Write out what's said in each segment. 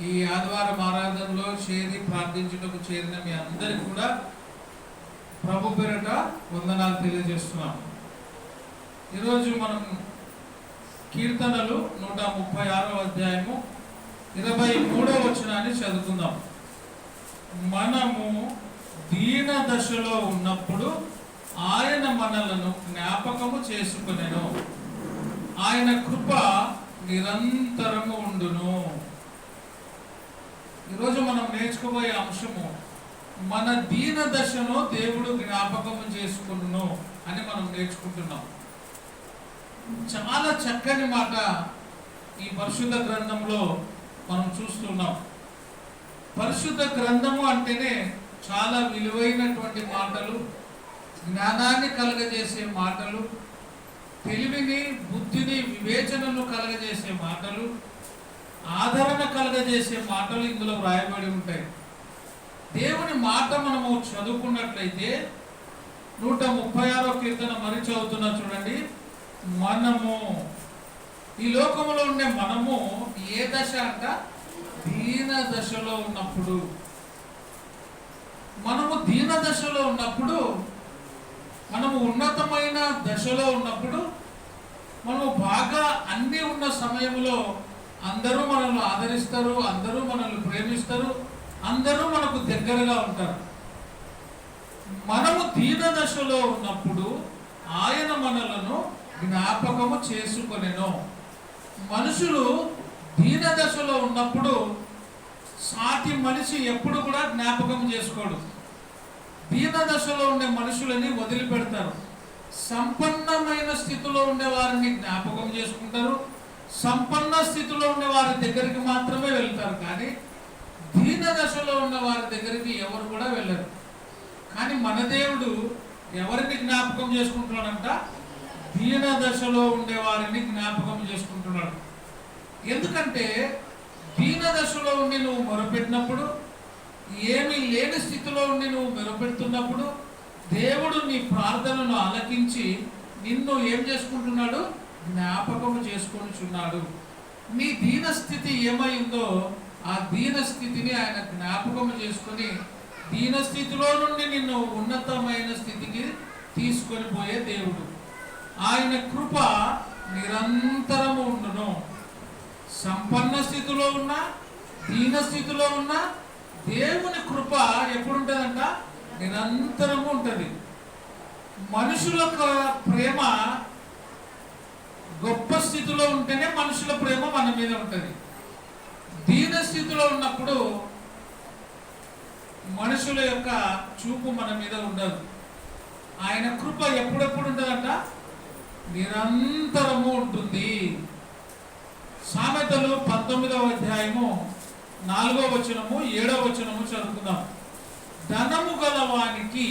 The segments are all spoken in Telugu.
ఈ ఆదివారం ఆరాధనలో చేరి ప్రార్థించుటకు చేరిన మీ అందరికి కూడా ప్రభు పేరట వందనాలు తెలియజేస్తున్నాం. ఈరోజు మనం కీర్తనలు 136వ అధ్యాయము 23వ వచనాన్ని చదువుకుందాం. మనము దీన దశలో ఉన్నప్పుడు ఆయన మనలను జ్ఞాపకము చేసుకునెను, ఆయన కృప నిరంతరము ఉండును. ఈరోజు మనం నేర్చుకోబోయే అంశము మన దీన దశను దేవుడు జ్ఞాపకము చేసుకును అని మనం నేర్చుకుంటున్నాం. చాలా చక్కని మాట ఈ పరిశుద్ధ గ్రంథంలో మనం చూస్తున్నాం. పరిశుద్ధ గ్రంథము అంటేనే చాలా విలువైనటువంటి మాటలు, జ్ఞానాన్ని కలగజేసే మాటలు, తెలివిని, బుద్ధిని, వివేచనను కలగజేసే మాటలు, ఆదరణ కలగజేసే మాటలు ఇందులో వ్రాయబడి ఉంటాయి. దేవుని మాట మనము చదువుకున్నట్లయితే 136వ కీర్తన మరి చదువుతున్నా చూడండి. మనము ఈ లోకంలో ఉండే మనము ఏ దశ అంట? దీన దశలో ఉన్నప్పుడు. మనము దీన దశలో ఉన్నప్పుడు, మనము ఉన్నతమైన దశలో ఉన్నప్పుడు, మనము బాగా అన్నీ ఉన్న సమయంలో అందరూ మనల్ని ఆదరిస్తారు, అందరూ మనల్ని ప్రేమిస్తారు, అందరూ మనకు దగ్గరగా ఉంటారు. మనము దీన దశలో ఉన్నప్పుడు ఆయన మనలను జ్ఞాపకము చేసుకొనెను. మనుషులు దీన దశలో ఉన్నప్పుడు సాటి మనిషి ఎప్పుడు కూడా జ్ఞాపకం చేసుకోడు. దీన దశలో ఉండే మనుషులని వదిలిపెడతారు. సంపన్నమైన స్థితిలో ఉండే వారిని జ్ఞాపకం చేసుకుంటారు. సంపన్న స్థితిలో ఉండే వారి దగ్గరికి మాత్రమే వెళ్తారు, కానీ దీన దశలో ఉన్న వారి దగ్గరికి ఎవరు కూడా వెళ్ళరు. కానీ మన దేవుడు ఎవరిని జ్ఞాపకం చేసుకుంటున్నాడంట? దీన దశలో ఉండే వారిని జ్ఞాపకం చేసుకుంటున్నాడు. ఎందుకంటే దీన దశలో ఉండి నువ్వు మొరపెట్టినప్పుడు, ఏమీ లేని స్థితిలో ఉండి నువ్వు మొరపెడుతున్నప్పుడు దేవుడు నీ ప్రార్థనను ఆలకించి నిన్ను ఏం చేసుకుంటున్నాడు? జ్ఞాపకము చేసుకొనిచున్నాడు. నీ దీన స్థితి ఏమైందో ఆ దీన స్థితిని ఆయన జ్ఞాపకము చేసుకొని దీన స్థితిలో నుండి నిన్ను ఉన్నతమైన స్థితికి తీసుకొని పోయే దేవుడు. ఆయన కృప నిరంతరము ఉండును. సంపన్న స్థితిలో ఉన్నా, దీన స్థితిలో ఉన్నా దేవుని కృప ఎప్పుడు ఉంటుందంట? నిరంతరము ఉంటుంది. మనుషుల ప్రేమ గొప్ప స్థితిలో ఉంటేనే మనుషుల ప్రేమ మన మీద ఉంటుంది. దీన స్థితిలో ఉన్నప్పుడు మనుషుల యొక్క చూపు మన మీద ఉండదు. ఆయన కృప ఎప్పుడెప్పుడు ఉంటుందంట? నిరంతరము ఉంటుంది. సామెతలు 19వ అధ్యాయము 4వ వచనము 7వ వచనము చదువుకుందాం. ధనము గలవానికి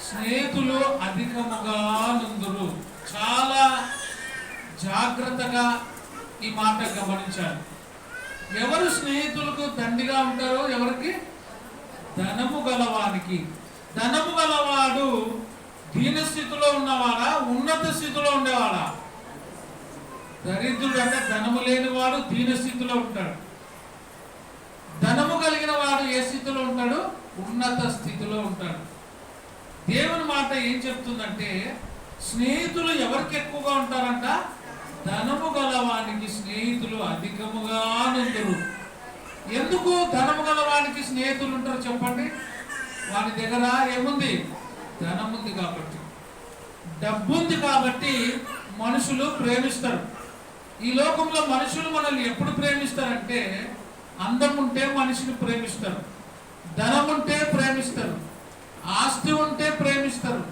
స్నేహితులు అధికముగా నుందురు. చాలా జాగ్రత్తగా ఈ మాట గమనించాలి. ఎవరు స్నేహితులకు దండిగా ఉంటారో? ఎవరికి? ధనము గలవానికి. ధనము గలవాడు దీనస్థితిలో ఉన్నవాడా, ఉన్నత స్థితిలో ఉండేవాడా? దరిద్రుడు అంటే ధనము లేనివాడు దీనస్థితిలో ఉంటాడు. ధనము కలిగిన వాడు ఏ స్థితిలో ఉంటాడు? ఉన్నత స్థితిలో ఉంటాడు. దేవుని మాట ఏం చెప్తుందంటే, స్నేహితులు ఎవరికి ఎక్కువగా ఉంటారంట? ధనము గలవానికి స్నేహితులు అధికముగా నుందురు. ఎందుకు ధనము గలవానికి స్నేహితులు ఉంటారు చెప్పండి? వాని దగ్గర ఏముంది? ధనం ఉంది కాబట్టి, డబ్బు ఉంది కాబట్టి మనుషులు ప్రేమిస్తారు. ఈ లోకంలో మనుషులు మనల్ని ఎప్పుడు ప్రేమిస్తారంటే, అందం ఉంటే మనిషిని ప్రేమిస్తారు, ధనం ఉంటే ప్రేమిస్తారు, ఆస్తి ఉంటే ప్రేమిస్తారు,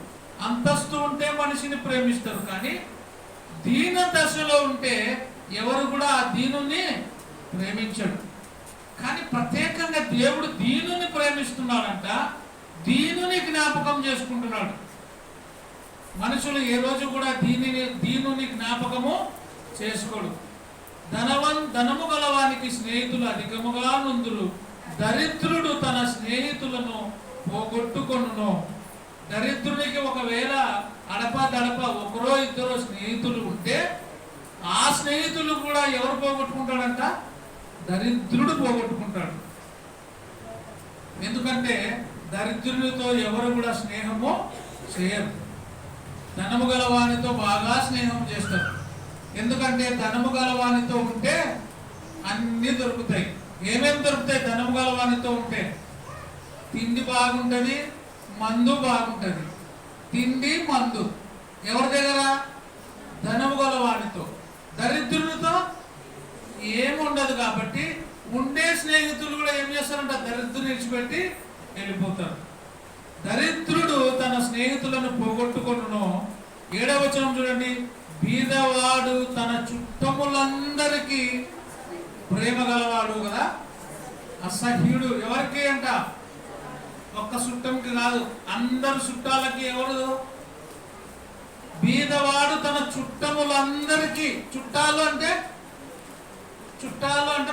అంతస్తు ఉంటే మనిషిని ప్రేమిస్తారు. కానీ దీన దశలో ఉంటే ఎవరు కూడా ఆ దీనుని ప్రేమించడు. కానీ ప్రత్యేకంగా దేవుడు దీనుని ప్రేమిస్తున్నాడంట, దీనుని జ్ఞాపకం చేసుకుంటున్నాడు. మనుషులు ఏ రోజు కూడా దీనుని జ్ఞాపకము చేసుకోడు. ధనము గలవానికి స్నేహితులు అధికముగా నుందురు. దరిద్రుడు తన స్నేహితులను పోగొట్టుకొనును. దరిద్రునికి ఒకవేళ అడపదడప ఒకరో ఇద్దరో స్నేహితులు ఉంటే ఆ స్నేహితులు కూడా ఎవరు పోగొట్టుకుంటాడంట? దరిద్రుడు పోగొట్టుకుంటాడు. ఎందుకంటే దరిద్రునితో ఎవరు కూడా స్నేహము చేయరు. ధనము గలవానితో బాగా స్నేహం చేస్తారు. ఎందుకంటే ధనము గలవానితో ఉంటే అన్నీ దొరుకుతాయి. ఏమేమి దొరుకుతాయి ధనము గలవానితో ఉంటే? తిండి బాగుంటుంది, మందు బాగుంటుంది. తిండి మందు ఎవరి దగ్గర? ధనము గలవానితో. దరిద్రునితో ఏముండదు. కాబట్టి ఉండే స్నేహితులు కూడా ఏం చేస్తారంట? దరిద్రుని విడిచిపెట్టి వెళ్ళిపోతారు. దరిద్రుడు తన స్నేహితులను పోగొట్టుకొనును. 7వ వచనం చూడండి. బీదవాడు తన చుట్టములందరికీ ప్రేమ గలవాడు కదా. అసహ్యుడు ఎవరికి అంట? ఒక్క చుట్టంకి కాదు, అందరు చుట్టాలకి. ఎవరు? బీదవాడు తన చుట్టములందరికీ. చుట్టాలు అంటే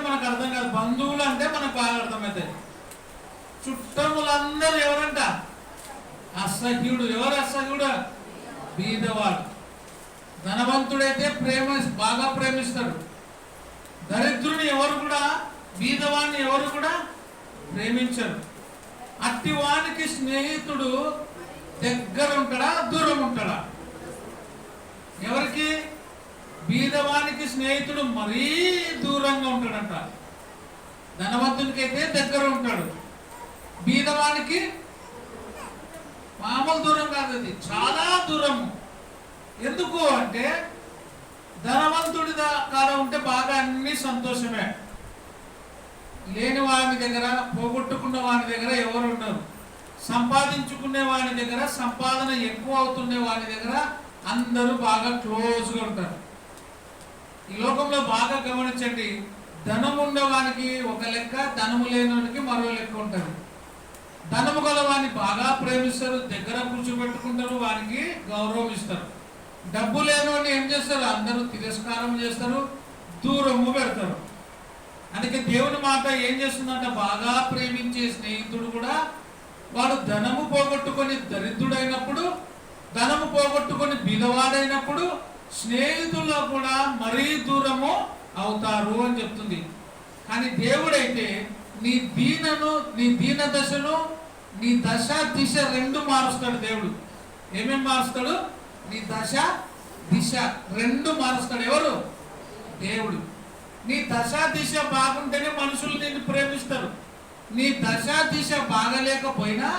మనకు అర్థం కాదు, బంధువులు అంటే మనకు బాగా అర్థమవుతాయి. చుట్టములందరూ ఎవరంట? అసహ్యుడు. ఎవరు అసహ్యుడు? బీదవాడు. ధనవంతుడైతే బాగా ప్రేమిస్తాడు. దరిద్రుని ఎవరు కూడా, బీదవాడిని ఎవరు కూడా ప్రేమించరు. అట్టివానికి స్నేహితుడు దగ్గర ఉంటాడా, దూరం ఉంటాడా? ఎవరికి? బీదవానికి స్నేహితుడు మరీ దూరంగా ఉంటాడంట. ధనవంతునికి అయితే దగ్గర ఉంటాడు, బీదవానికి మామూలు దూరం కాదు, అది చాలా దూరము. ఎందుకు అంటే ధనవంతుడి కాడ ఉంటే బాగా అన్ని సంతోషమే. లేని వాని దగ్గర, పోగొట్టుకున్న వాని దగ్గర ఎవరు ఉండరు. సంపాదించుకునే వాని దగ్గర, సంపాదన ఎక్కువ అవుతున్న వాని దగ్గర అందరూ బాగా క్లోజ్గా ఉంటారు. ఈ లోకంలో బాగా గమనించండి, ధనం ఉన్నవానికి ఒక లెక్క, ధనము లేనివానికి మరో లెక్క ఉంటుంది. ధనము గల వాడిని బాగా ప్రేమిస్తారు, దగ్గర కూర్చోబెట్టుకుంటారు, వానికి గౌరవం ఇస్తారు. డబ్బు లేనివాడిని ఏం చేస్తారు? అందరూ తిరస్కారం చేస్తారు, దూరము పెడతారు. అందుకే దేవుని మాట ఏం చేస్తుందంట? బాగా ప్రేమించే స్నేహితుడు కూడా వాడు ధనము పోగొట్టుకొని దరిద్రుడైనప్పుడు, ధనము పోగొట్టుకొని బీదవాడైనప్పుడు స్నేహితుల్లో కూడా మరీ దూరము అవుతారు అని చెప్తుంది. కానీ దేవుడైతే నీ దీన దశను, నీ దశ దిశ రెండు మారుస్తాడు. దేవుడు ఏమేమి మారుస్తాడు? నీ దశ దిశ రెండు మారుస్తాడు. ఎవరు? దేవుడు. నీ దశ దిశ బాగుంటేనే మనుషులు నిన్ను ప్రేమిస్తారు. నీ దశ దిశ బాగలేకపోయినా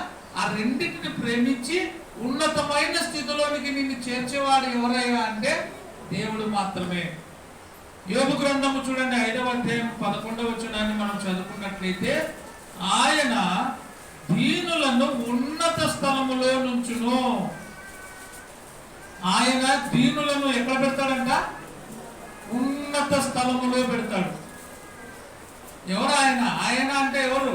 ఆ రెండింటిని ప్రేమించి ఉన్నతమైన స్థితిలోనికి నిన్ను చేర్చేవాడు ఎవరయ్యా అంటే దేవుడు మాత్రమే. యోబు గ్రంథము చూడండి, 5వ అధ్యాయం 11వ వచనాన్ని మనం చదువుకున్నట్లయితే, ఆయన దీనులను ఉన్నత స్థలములో నుంచును. ఆయన దీనులను ఎక్కడ పెడతాడంట? ఉన్నత స్థలములో పెడతాడు. ఎవరు ఆయన? ఆయన అంటే ఎవరు?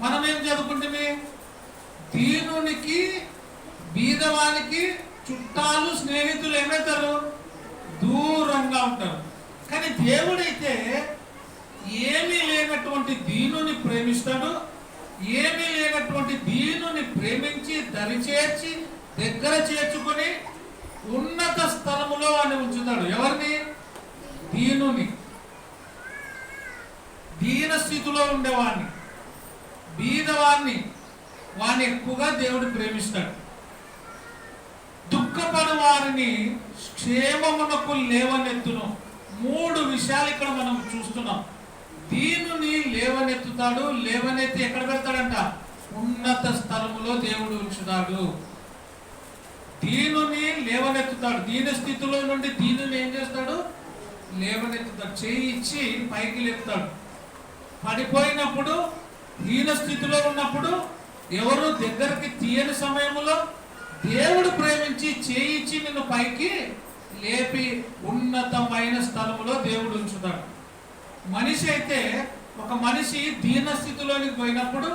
మనం ఏం చదువుకుంటే దీనునికి, బీదవానికి చుట్టాలు, స్నేహితులు ఏమవుతారు? దూరంగా ఉంటారు. కానీ దేవుడైతే ఏమీ లేనటువంటి దీనుని ప్రేమిస్తాడు. ఏమీ లేనటువంటి దీనుని ప్రేమించి దరిచేర్చి దగ్గర చేర్చుకొని ఉన్నత స్థలములో అని ఉంచుతాడు. ఎవరిని? దీనుని, దీన స్థితిలో ఉండేవాడిని, బీదవాడిని, వాడిని ఎక్కువగా దేవుడు ప్రేమిస్తాడు. దుఃఖపడు వారిని క్షేమమునకు లేవనెత్తును. 3 విషయాలు ఇక్కడ మనం చూస్తున్నాం. దీనుని లేవనెత్తుతాడు. లేవనెత్తి ఎక్కడ పెడతాడంట? ఉన్నత స్థలములో దేవుడు ఉంచుతాడు. దీనుని లేవనెత్తుతాడు. దీన స్థితిలో నుండి దీనుని ఏం చేస్తాడు? లేవనెత్తుతాడు. చేయి ఇచ్చి పైకి లేపుతాడు. పడిపోయినప్పుడు, దీన స్థితిలో ఉన్నప్పుడు, ఎవరు దగ్గరికి తీయని సమయంలో దేవుడు ప్రేమించి చేయి ఇచ్చి నిన్ను పైకి లేపి ఉన్నతమైన స్థలములో దేవుడు ఉంచుతాడు. మనిషి అయితే, ఒక మనిషి దీన స్థితిలోనికి పోయినప్పుడు,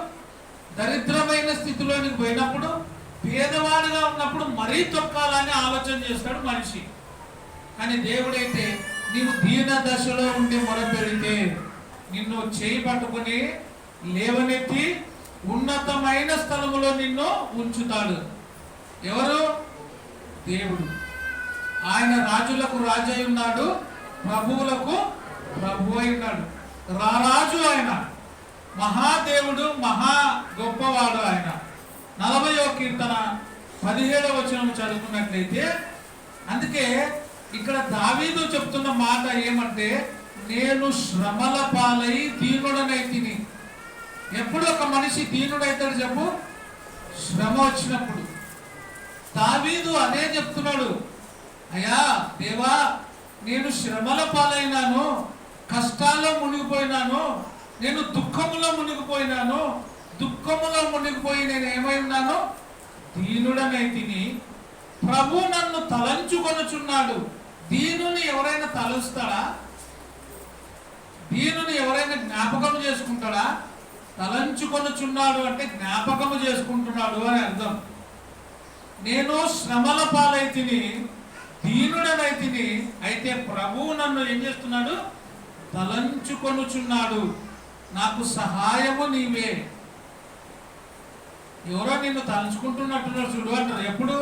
దరిద్రమైన స్థితిలోనికి పోయినప్పుడు, పేదవాడిగా ఉన్నప్పుడు మరీ తొక్కాలని ఆలోచన చేస్తాడు మనిషి. కానీ దేవుడైతే నీవు దీన దశలో ఉండి మొరపెడితే నిన్ను చేయి పట్టుకుని లేవనెత్తి ఉన్నతమైన స్థలములో నిన్ను ఉంచుతాడు. ఎవరు? దేవుడు. ఆయన రాజులకు రాజై ఉన్నాడు, ప్రభువులకు ప్రభు అయినాడు, రారాజు ఆయన, మహాదేవుడు, మహా గొప్పవాడు ఆయన. 40వ కీర్తన 17వ వచనం చదువుకున్నట్లయితే, అందుకే ఇక్కడ దావీదు చెప్తున్న మాట ఏమంటే, నేను శ్రమల పాలై దీనుడనైతిని. ఎప్పుడు ఒక మనిషి దీనుడైతాడు చెప్పు? శ్రమ వచ్చినప్పుడు. దావీదు అదే చెప్తున్నాడు, అయ్యా దేవా, నేను శ్రమల పాలైనాను, కష్టాల్లో మునిగిపోయినాను, నేను దుఃఖములో మునిగిపోయినాను. దుఃఖములో మునిగిపోయి నేను ఏమై ఉన్నాను? దీనుడనైతిని. ప్రభు నన్ను తలంచుకొనుచున్నాడు. దీనుని ఎవరైనా తలుస్తాడా? దీనుని ఎవరైనా జ్ఞాపకం చేసుకుంటాడా? తలంచుకొనుచున్నాడు అంటే జ్ఞాపకము చేసుకుంటున్నాడు అని అర్థం. నేను శ్రమల పాలైతిని, దీనుడనైతిని, అయితే ప్రభువు నన్ను ఏం చేస్తున్నాడు? తలంచుకొనుచున్నాడు. నాకు సహాయము నీవే. ఎవరో నిన్ను తలుచుకుంటున్నట్టున్నారు చూడు అంటారు. ఎప్పుడు?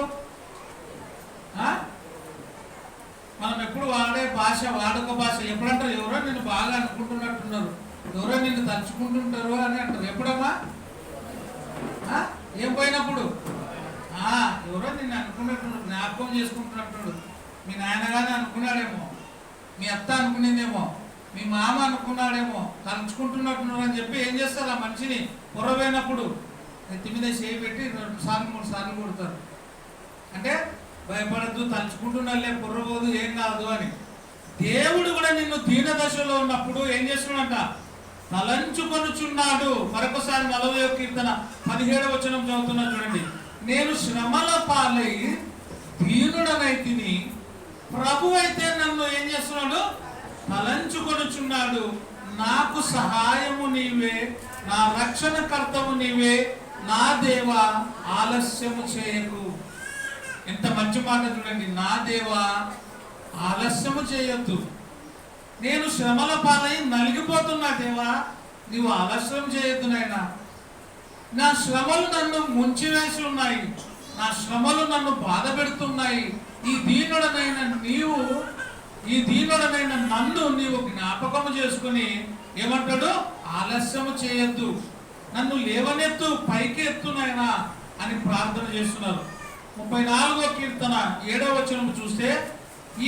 మనం ఎప్పుడు వాడే భాష, వాడుక భాష ఎప్పుడంటారు? ఎవరో నిన్ను బాగా అనుకుంటున్నట్టున్నారు, ఎవరో నిన్ను తలుచుకుంటుంటారు అని అంటారు. ఎప్పుడమ్మా? ఏం పోయినప్పుడు? ఎవరో నిన్ను అనుకున్నట్టున్నారు, జ్ఞాపకం చేసుకుంటున్నట్టు. మీ నాయనగానే అనుకున్నాడేమో, మీ అత్త అనుకునేదేమో, మీ మామ అనుకున్నాడేమో, తలుచుకుంటున్నట్టున్నారు అని చెప్పి ఏం చేస్తారు? ఆ మనిషిని పొరపోయినప్పుడు నెత్తి మీద చేయి పెట్టి 2 సార్లు 3 సార్లు కొడతారు. అంటే భయపడద్దు, తలుచుకుంటున్నాలే, పొర్రబోదు, ఏం కాదు అని. దేవుడు కూడా నిన్ను దీన దశలో ఉన్నప్పుడు ఏం చేస్తున్నాడంట? తలంచుకొనుచున్నాడు. మరొకసారి 40వ కీర్తన 17వ వచనం చదువుతున్నా చూడండి. నేను శ్రమల పాలై దీనుడనైతిని, ప్రభు అయితే నన్ను ఏం చేస్తున్నాడు? తలంచుకొనుచున్నాడు. నాకు సహాయము నీవే, నా రక్షణ కర్తవు నీవే, నా దేవా ఆలస్యము చేయకు. ఎంత మంచి మాట చూడండి. నా దేవా ఆలస్యము చేయొద్దు. నేను శ్రమల పాలై నలిగిపోతున్నా దేవా, నీవు ఆలస్యం చేయొద్దు నాయనా. నా శ్రమలు నన్ను ముంచివేసి ఉన్నాయి, నా శ్రమలు నన్ను బాధ పెడుతున్నాయి. ఈ దీనుడనైన నన్ను నీవు జ్ఞాపకము చేసుకుని ఏమంటాడు? ఆలస్యము చేయొద్దు, నన్ను లేవనెత్తు, పైకి ఎత్తునైనా అని ప్రార్థన చేస్తున్నారు. 34వ కీర్తన 7వ వచనం చూస్తే,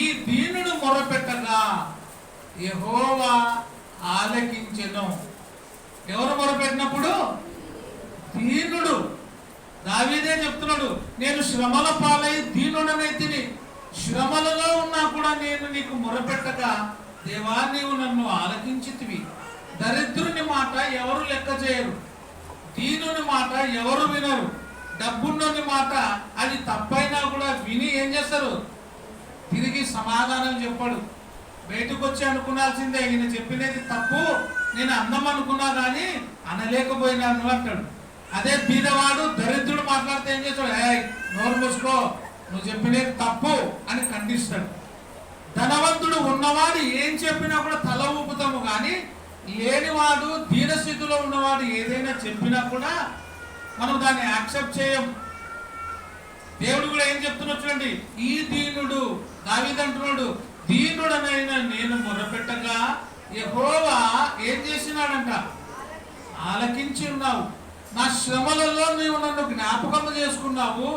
ఈ దీనుడు మొరపెట్టగా యెహోవా ఆలకించెను. ఎవరు మొరపెట్టినప్పుడు? దీనుడు. దావీదే చెప్తున్నాడు, నేను శ్రమల పాలై దీనుడనైతిని, శ్రమలలో ఉన్నా కూడా నేను నీకు మొరపెట్టగా దేవా నీవు నన్ను ఆలకించితివి. దరిద్రుని మాట ఎవరు లెక్క చేయరు, దీనుని మాట ఎవరు వినరు. డబ్బున్నోని మాట అది తప్పైనా కూడా విని ఏం చేస్తారు? తిరిగి సమాధానం చెప్పాడు. బయటకు వచ్చి అనుకున్నాల్సిందే, ఈయన చెప్పినది తప్పు, నేను అందం అనుకున్నా కానీ అనలేకపోయినాను అంటాడు. అదే బీదవాడు, దరిద్రుడు మాట్లాడితే ఏం చేస్తాడు? నోరు మూసుకో, నువ్వు చెప్పినది తప్పు అని ఖండిస్తాడు. ధనవంతుడు ఉన్నవాడు ఏం చెప్పినా కూడా తల ఊపుతాము, కానీ లేనివాడు, దీనస్థితిలో ఉన్నవాడు ఏదైనా చెప్పినా కూడా మనం దాన్ని యాక్సెప్ట్ చేయం. దేవుడు కూడా ఏం చెప్తున్నాడు చూడండి. ఈ దీనుడు, దావీదు అంటున్నాడు, దీనుడనైన నేను మొరపెట్టగా యెహోవా ఏం చేసినాడంట? ఆలకించి ఉన్నావు. నా శ్రమలలో నీవు నన్ను జ్ఞాపకం చేసుకున్నావు,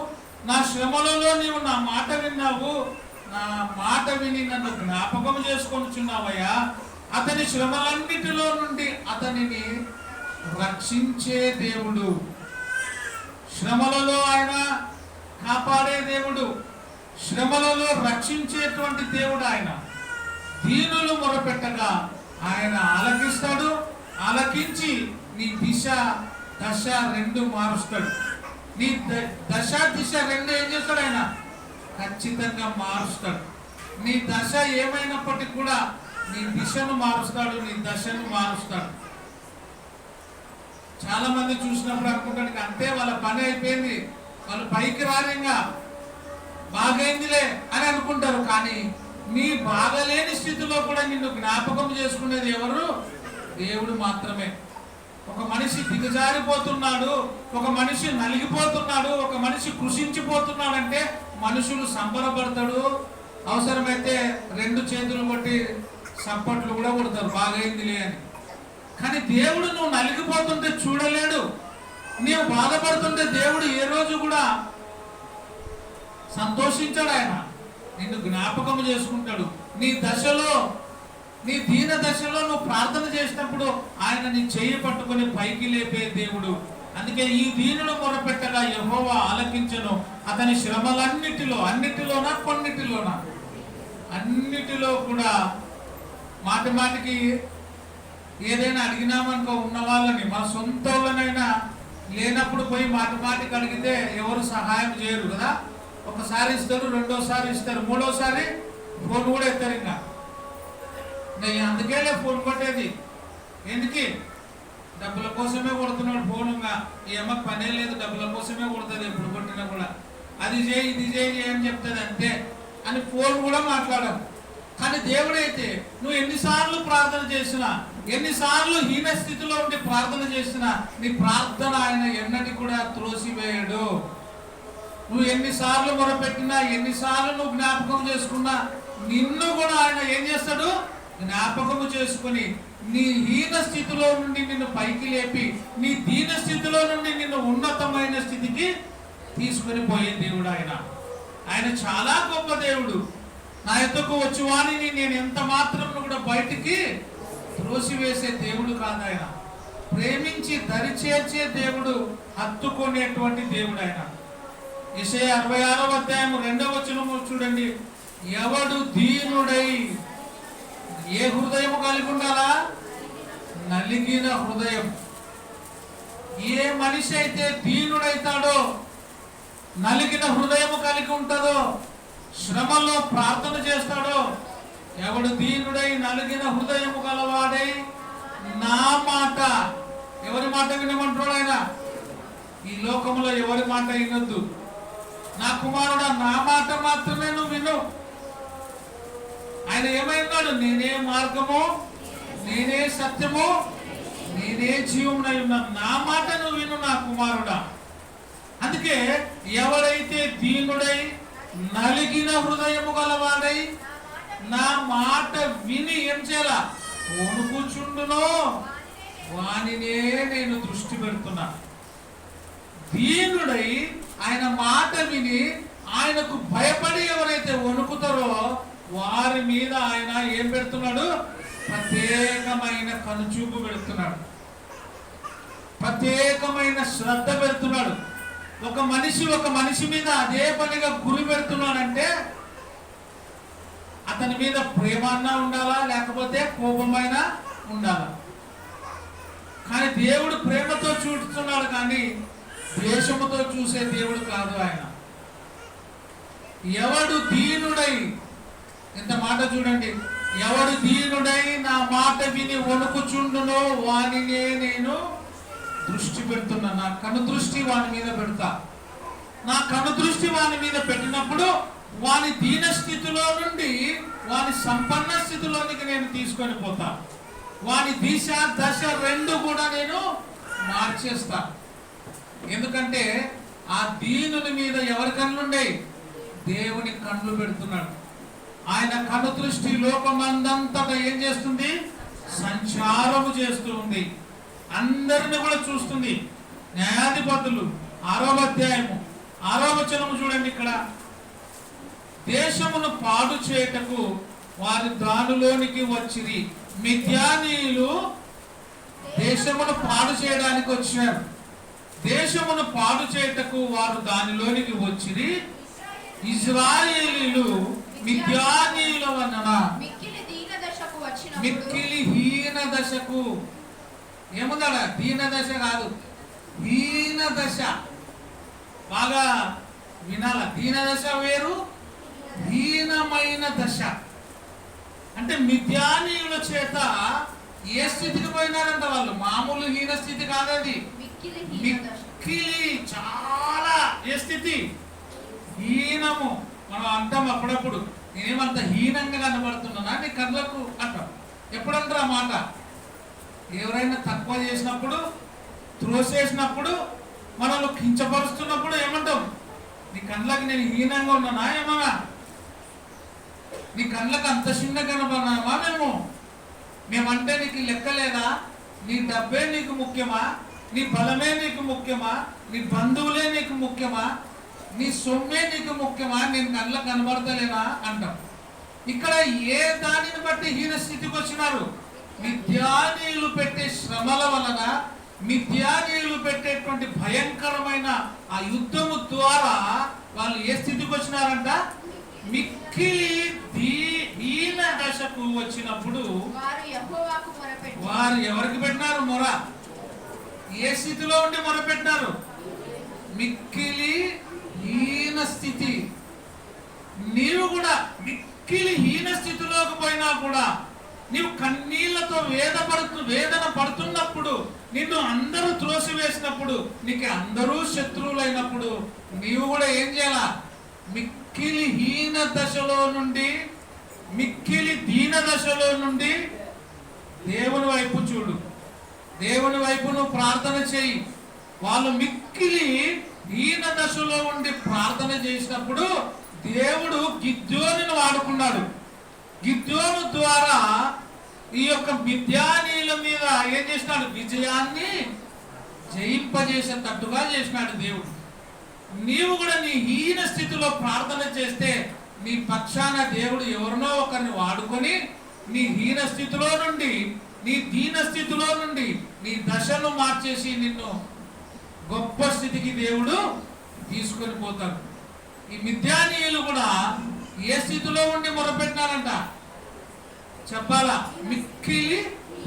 నా శ్రమలలో నీవు నా మాట విన్నావు, నా మాట విని నన్ను జ్ఞాపకం చేసుకొనుచున్నావయ్యా. అతని శ్రమలన్నిటిలో నుండి అతనిని రక్షించే దేవుడు. శ్రమలలో ఆయన కాపాడే దేవుడు, శ్రమలలో రక్షించేటువంటి దేవుడు ఆయన. దీనులు మొరపెట్టగా ఆయన ఆలకిస్తాడు. ఆలకించి నీ దశ 2 మారుస్తాడు. నీ దశ దిశ 2 ఏం చేస్తాడు? ఆయన ఖచ్చితంగా మారుస్తాడు. నీ దశ ఏమైనప్పటికీ కూడా నీ దిశను మారుస్తాడు, నీ దశను మారుస్తాడు. చాలా మంది చూసినప్పుడు అనుకుంటానికి అంతే, వాళ్ళ పని అయిపోయింది, వాళ్ళు పైకి రాలేంగా, బాగైందిలే అని అనుకుంటారు. కానీ నీ బాగలేని స్థితిలో కూడా నిన్ను జ్ఞాపకం చేసుకునేది ఎవరు? దేవుడు మాత్రమే. ఒక మనిషి దిగజారిపోతున్నాడు, ఒక మనిషి నలిగిపోతున్నాడు, ఒక మనిషి కృషించిపోతున్నాడంటే మనుషులు సంబరపడతాడు. అవసరమైతే 2 చేతులు కొట్టి సప్పట్లు కూడా కొడతారు బాగైందిలే అని. కానీ దేవుడు నువ్వు నలిగిపోతుంటే చూడలేడు. నీవు బాధపడుతుంటే దేవుడు ఏ రోజు కూడా సంతోషించాడు. ఆయన నిన్ను జ్ఞాపకం చేసుకుంటాడు. నీ దశలో, నీ దీన దశలో నువ్వు ప్రార్థన చేసినప్పుడు ఆయన నీ చెయ్యి పట్టుకొని పైకి లేపే దేవుడు. అందుకే ఈ దీనుడు మొరపెట్టగా యెహోవా ఆలకించెను. అతని శ్రమలన్నిటిలో, అన్నిటిలోనా కొన్నిటిలోనా, అన్నిటిలో కూడా మాటి మాటికి ఏదైనా అడిగినామనుకో, ఉన్న వాళ్ళని మన సొంత వాళ్ళనైనా లేనప్పుడు పోయి మాటి మాటికి అడిగితే ఎవరు సహాయం చేయరు కదా. ఒకసారి ఇస్తారు, రెండోసారి ఇస్తారు, మూడోసారి ఫోన్ కూడా ఎత్తారు. ఇంకా అందుకేలే ఫోన్ కొట్టేది. ఎందుకు? డబ్బుల కోసమే కొడుతున్నాడు ఫోనుగా. ఈ అమ్మకి పనే లేదు, డబ్బుల కోసమే కొడుతుంది ఎప్పుడు కొట్టినా కూడా. అది చేయి, ఇది చేయి అని చెప్తుంది అంతే అని ఫోన్ కూడా మాట్లాడడం. కానీ దేవుడైతే నువ్వు ఎన్నిసార్లు ప్రార్థన చేసినా, ఎన్నిసార్లు హీన స్థితిలో ఉండి ప్రార్థన చేసినా నీ ప్రార్థన ఆయన ఎన్నటి కూడా త్రోసివేయడు. నువ్వు ఎన్నిసార్లు మొరపెట్టినా, ఎన్నిసార్లు నువ్వు జ్ఞాపకం చేసుకున్నా నిన్ను కూడా ఆయన ఏం చేస్తాడు? జ్ఞాపకము చేసుకుని నీ హీన స్థితిలో నుండి నిన్ను పైకి లేపి, నీ దీన స్థితిలో నుండి నిన్ను ఉన్నతమైన స్థితికి తీసుకుని పోయే దేవుడు ఆయన. ఆయన చాలా గొప్ప దేవుడు. నా ఎద్దకు వచ్చి వాణిని నేను ఎంత మాత్రం కూడా బయటికి త్రోసివేసే దేవుడు కాదు ఆయన. ప్రేమించి దరిచేర్చే దేవుడు, హత్తుకునేటువంటి దేవుడు ఆయన. యెషయా 66వ అధ్యాయం 2వ వచనము చూడండి. ఎవడు దీనుడై, ఏ హృదయం కలిగి ఉండాలా? నలిగిన హృదయం. ఏ మనిషి అయితే దీనుడైతాడో, నలిగిన హృదయం కలిగి ఉంటుందో, శ్రమలో ప్రార్థన చేస్తాడో, ఎవడు దీనుడై నలిగిన హృదయము గలవాడై నా మాట, ఎవరి మాట వినమంటాడు ఆయన? ఈ లోకంలో ఎవరి మాట వినొద్దు. నా కుమారుడా, నా మాట మాత్రమే నువ్వు విను. ఆయన ఏమైనాడు? నేనే మార్గము, నేనే సత్యము, నేనే జీవమునై ఉన్నాను. నా మాట నువ్వు విను నా కుమారుడా. అందుకే ఎవరైతే దీనుడై నలిగిన హృదయము గలవాడై నా మాట విని ఏం చేయాల? వణుకుచుండునో వానినే నేను దృష్టి పెడుతున్నా. దీనుడై ఆయన మాట విని ఆయనకు భయపడి ఎవరైతే వణుకుతారో వారి మీద ఆయన ఏం పెడుతున్నాడు? ప్రత్యేకమైన కనుచూపు పెడుతున్నాడు, ప్రత్యేకమైన శ్రద్ధ పెడుతున్నాడు. ఒక మనిషి మీద అదే పనిగా గురి పెడుతున్నాడంటే అతని మీద ప్రేమ అన్నా ఉండాలా, లేకపోతే కోపమైనా ఉండాలా. కానీ దేవుడు ప్రేమతో చూస్తున్నాడు, కానీ ద్వేషముతో చూసే దేవుడు కాదు ఆయన. ఎవడు దీనుడై, ఇంత మాట చూడండి, ఎవడు దీనుడై నా మాట విని వణుకుచుండునో వానినే నేను దృష్టి పెడుతున్నా. నా కను దృష్టి వాని మీద పెడతా. నా కను దృష్టి వాని మీద పెట్టినప్పుడు వాని దీన స్థితిలో నుండి వాని సంపన్న స్థితిలోనికి నేను తీసుకొని పోతా. వాని దిశ దశ రెండు కూడా నేను మార్చేస్తా. ఎందుకంటే ఆ దీనుని మీద ఎవరి కన్నులుండయి? దేవుని కన్నులు పెడుతున్నాడు. ఆయన కను దృష్టి లోకమందంతటా ఏం చేస్తుంది? సంచారము చేస్తూ ఉంది, అందరిని కూడా చూస్తుంది. న్యాయాధిపతులు 6వ అధ్యాయము 6వ వచనము చూడండి. ఇక్కడ దేశమును పాడు చేయుటకు వారి దానిలోనికి వచ్చిరి. మిద్యానీయులు దేశమును పాడు చేయడానికి వచ్చారు. దేశమును పాడు చేయుటకు వారు దానిలోనికి వచ్చిరి. ఇశ్రాయేలీయులు మిద్యానీయుల వలన మిక్కిలి హీన దశకు, ఏముందడ? దీన దశ కాదు, హీన దశ. బాగా వినాల. దీన దశ వేరు, హీనమైన దశ. అంటే మిద్యానీయుల చేత ఏ స్థితికి పోయినారంట వాళ్ళు? మామూలు హీన స్థితి కాదది, మిక్కిలి చాలా. ఏ స్థితి? హీనము. మనం అంటాం అప్పుడప్పుడు, నేనేమంత హీనంగా కనబడుతున్నానా నీ కళ్ళకు అంటాం. ఎప్పుడంటారు ఆ మాట? ఎవరైనా తక్కువ చేసినప్పుడు, త్రోసేసినప్పుడు, మనల్ని కించపరుస్తున్నప్పుడు ఏమంటాం? నీ కళ్ళకి నేను హీనంగా ఉన్నానా ఏమన్నా? నీ కళ్ళకు అంత చిన్న కనబడినామా మేమంటే నీకు లెక్కలేదా? నీ డబ్బే నీకు ముఖ్యమా? నీ బలమే నీకు ముఖ్యమా? నీ బంధువులే నీకు ముఖ్యమా? నీ సొమ్మే నీకు ముఖ్యమా? నేను కళ్ళకు కనబడతలేనా అంటాం. ఇక్కడ ఏ దానిని బట్టి హీన స్థితికి వచ్చినారు? మిథ్యానీయులు పెట్టే శ్రమల వలన, మిథ్యానీయులు పెట్టేటువంటి భయంకరమైన ఆ యుద్ధము ద్వారా వాళ్ళు ఏ స్థితికి వచ్చినారంట? మిక్కిలి హీన దశకు వచ్చినప్పుడు వారు ఎవరికి పెట్టినారు మొర? ఏ స్థితిలో ఉండి మొరపెట్టినారు? మిక్కిలి హీన స్థితి. నీవు కూడా మిక్కిలి హీన స్థితిలోకి పోయినా కూడా నీవు కన్నీళ్లతో వేదన పడుతున్నప్పుడు, నిన్ను అందరూ త్రోసివేసినప్పుడు, నీకు అందరూ శత్రువులైనప్పుడు నీవు కూడా ఏం చేయాలా? మిక్కిలి హీన దశలో నుండి, మిక్కిలి దీన దశలో నుండి దేవుని వైపు చూడు. దేవుని వైపు నువ్వు ప్రార్థన చేయి. వాళ్ళు మిక్కిలి హీన దశలో ఉండి ప్రార్థన చేసినప్పుడు దేవుడు గిద్యోనును వాడుకున్నాడు. గిద్యోను ద్వారా ఈ యొక్క మిథ్యానీయుల మీద ఏం చేసినాడు? విజయాన్ని జయింపజేసేటట్టుగా చేసినాడు దేవుడు. నీవు కూడా నీ హీన స్థితిలో ప్రార్థన చేస్తే నీ పక్షాన దేవుడు ఎవరినో ఒకరిని వాడుకొని నీ హీన స్థితిలో నుండి, నీ దీన స్థితిలో నుండి నీ దశను మార్చేసి నిన్ను గొప్ప స్థితికి దేవుడు తీసుకొని పోతాడు. ఈ మిథ్యానీయులు కూడా ఏ స్థితిలో ఉండి మొరపెట్టినారంట చెప్పాలా? మిక్కిలి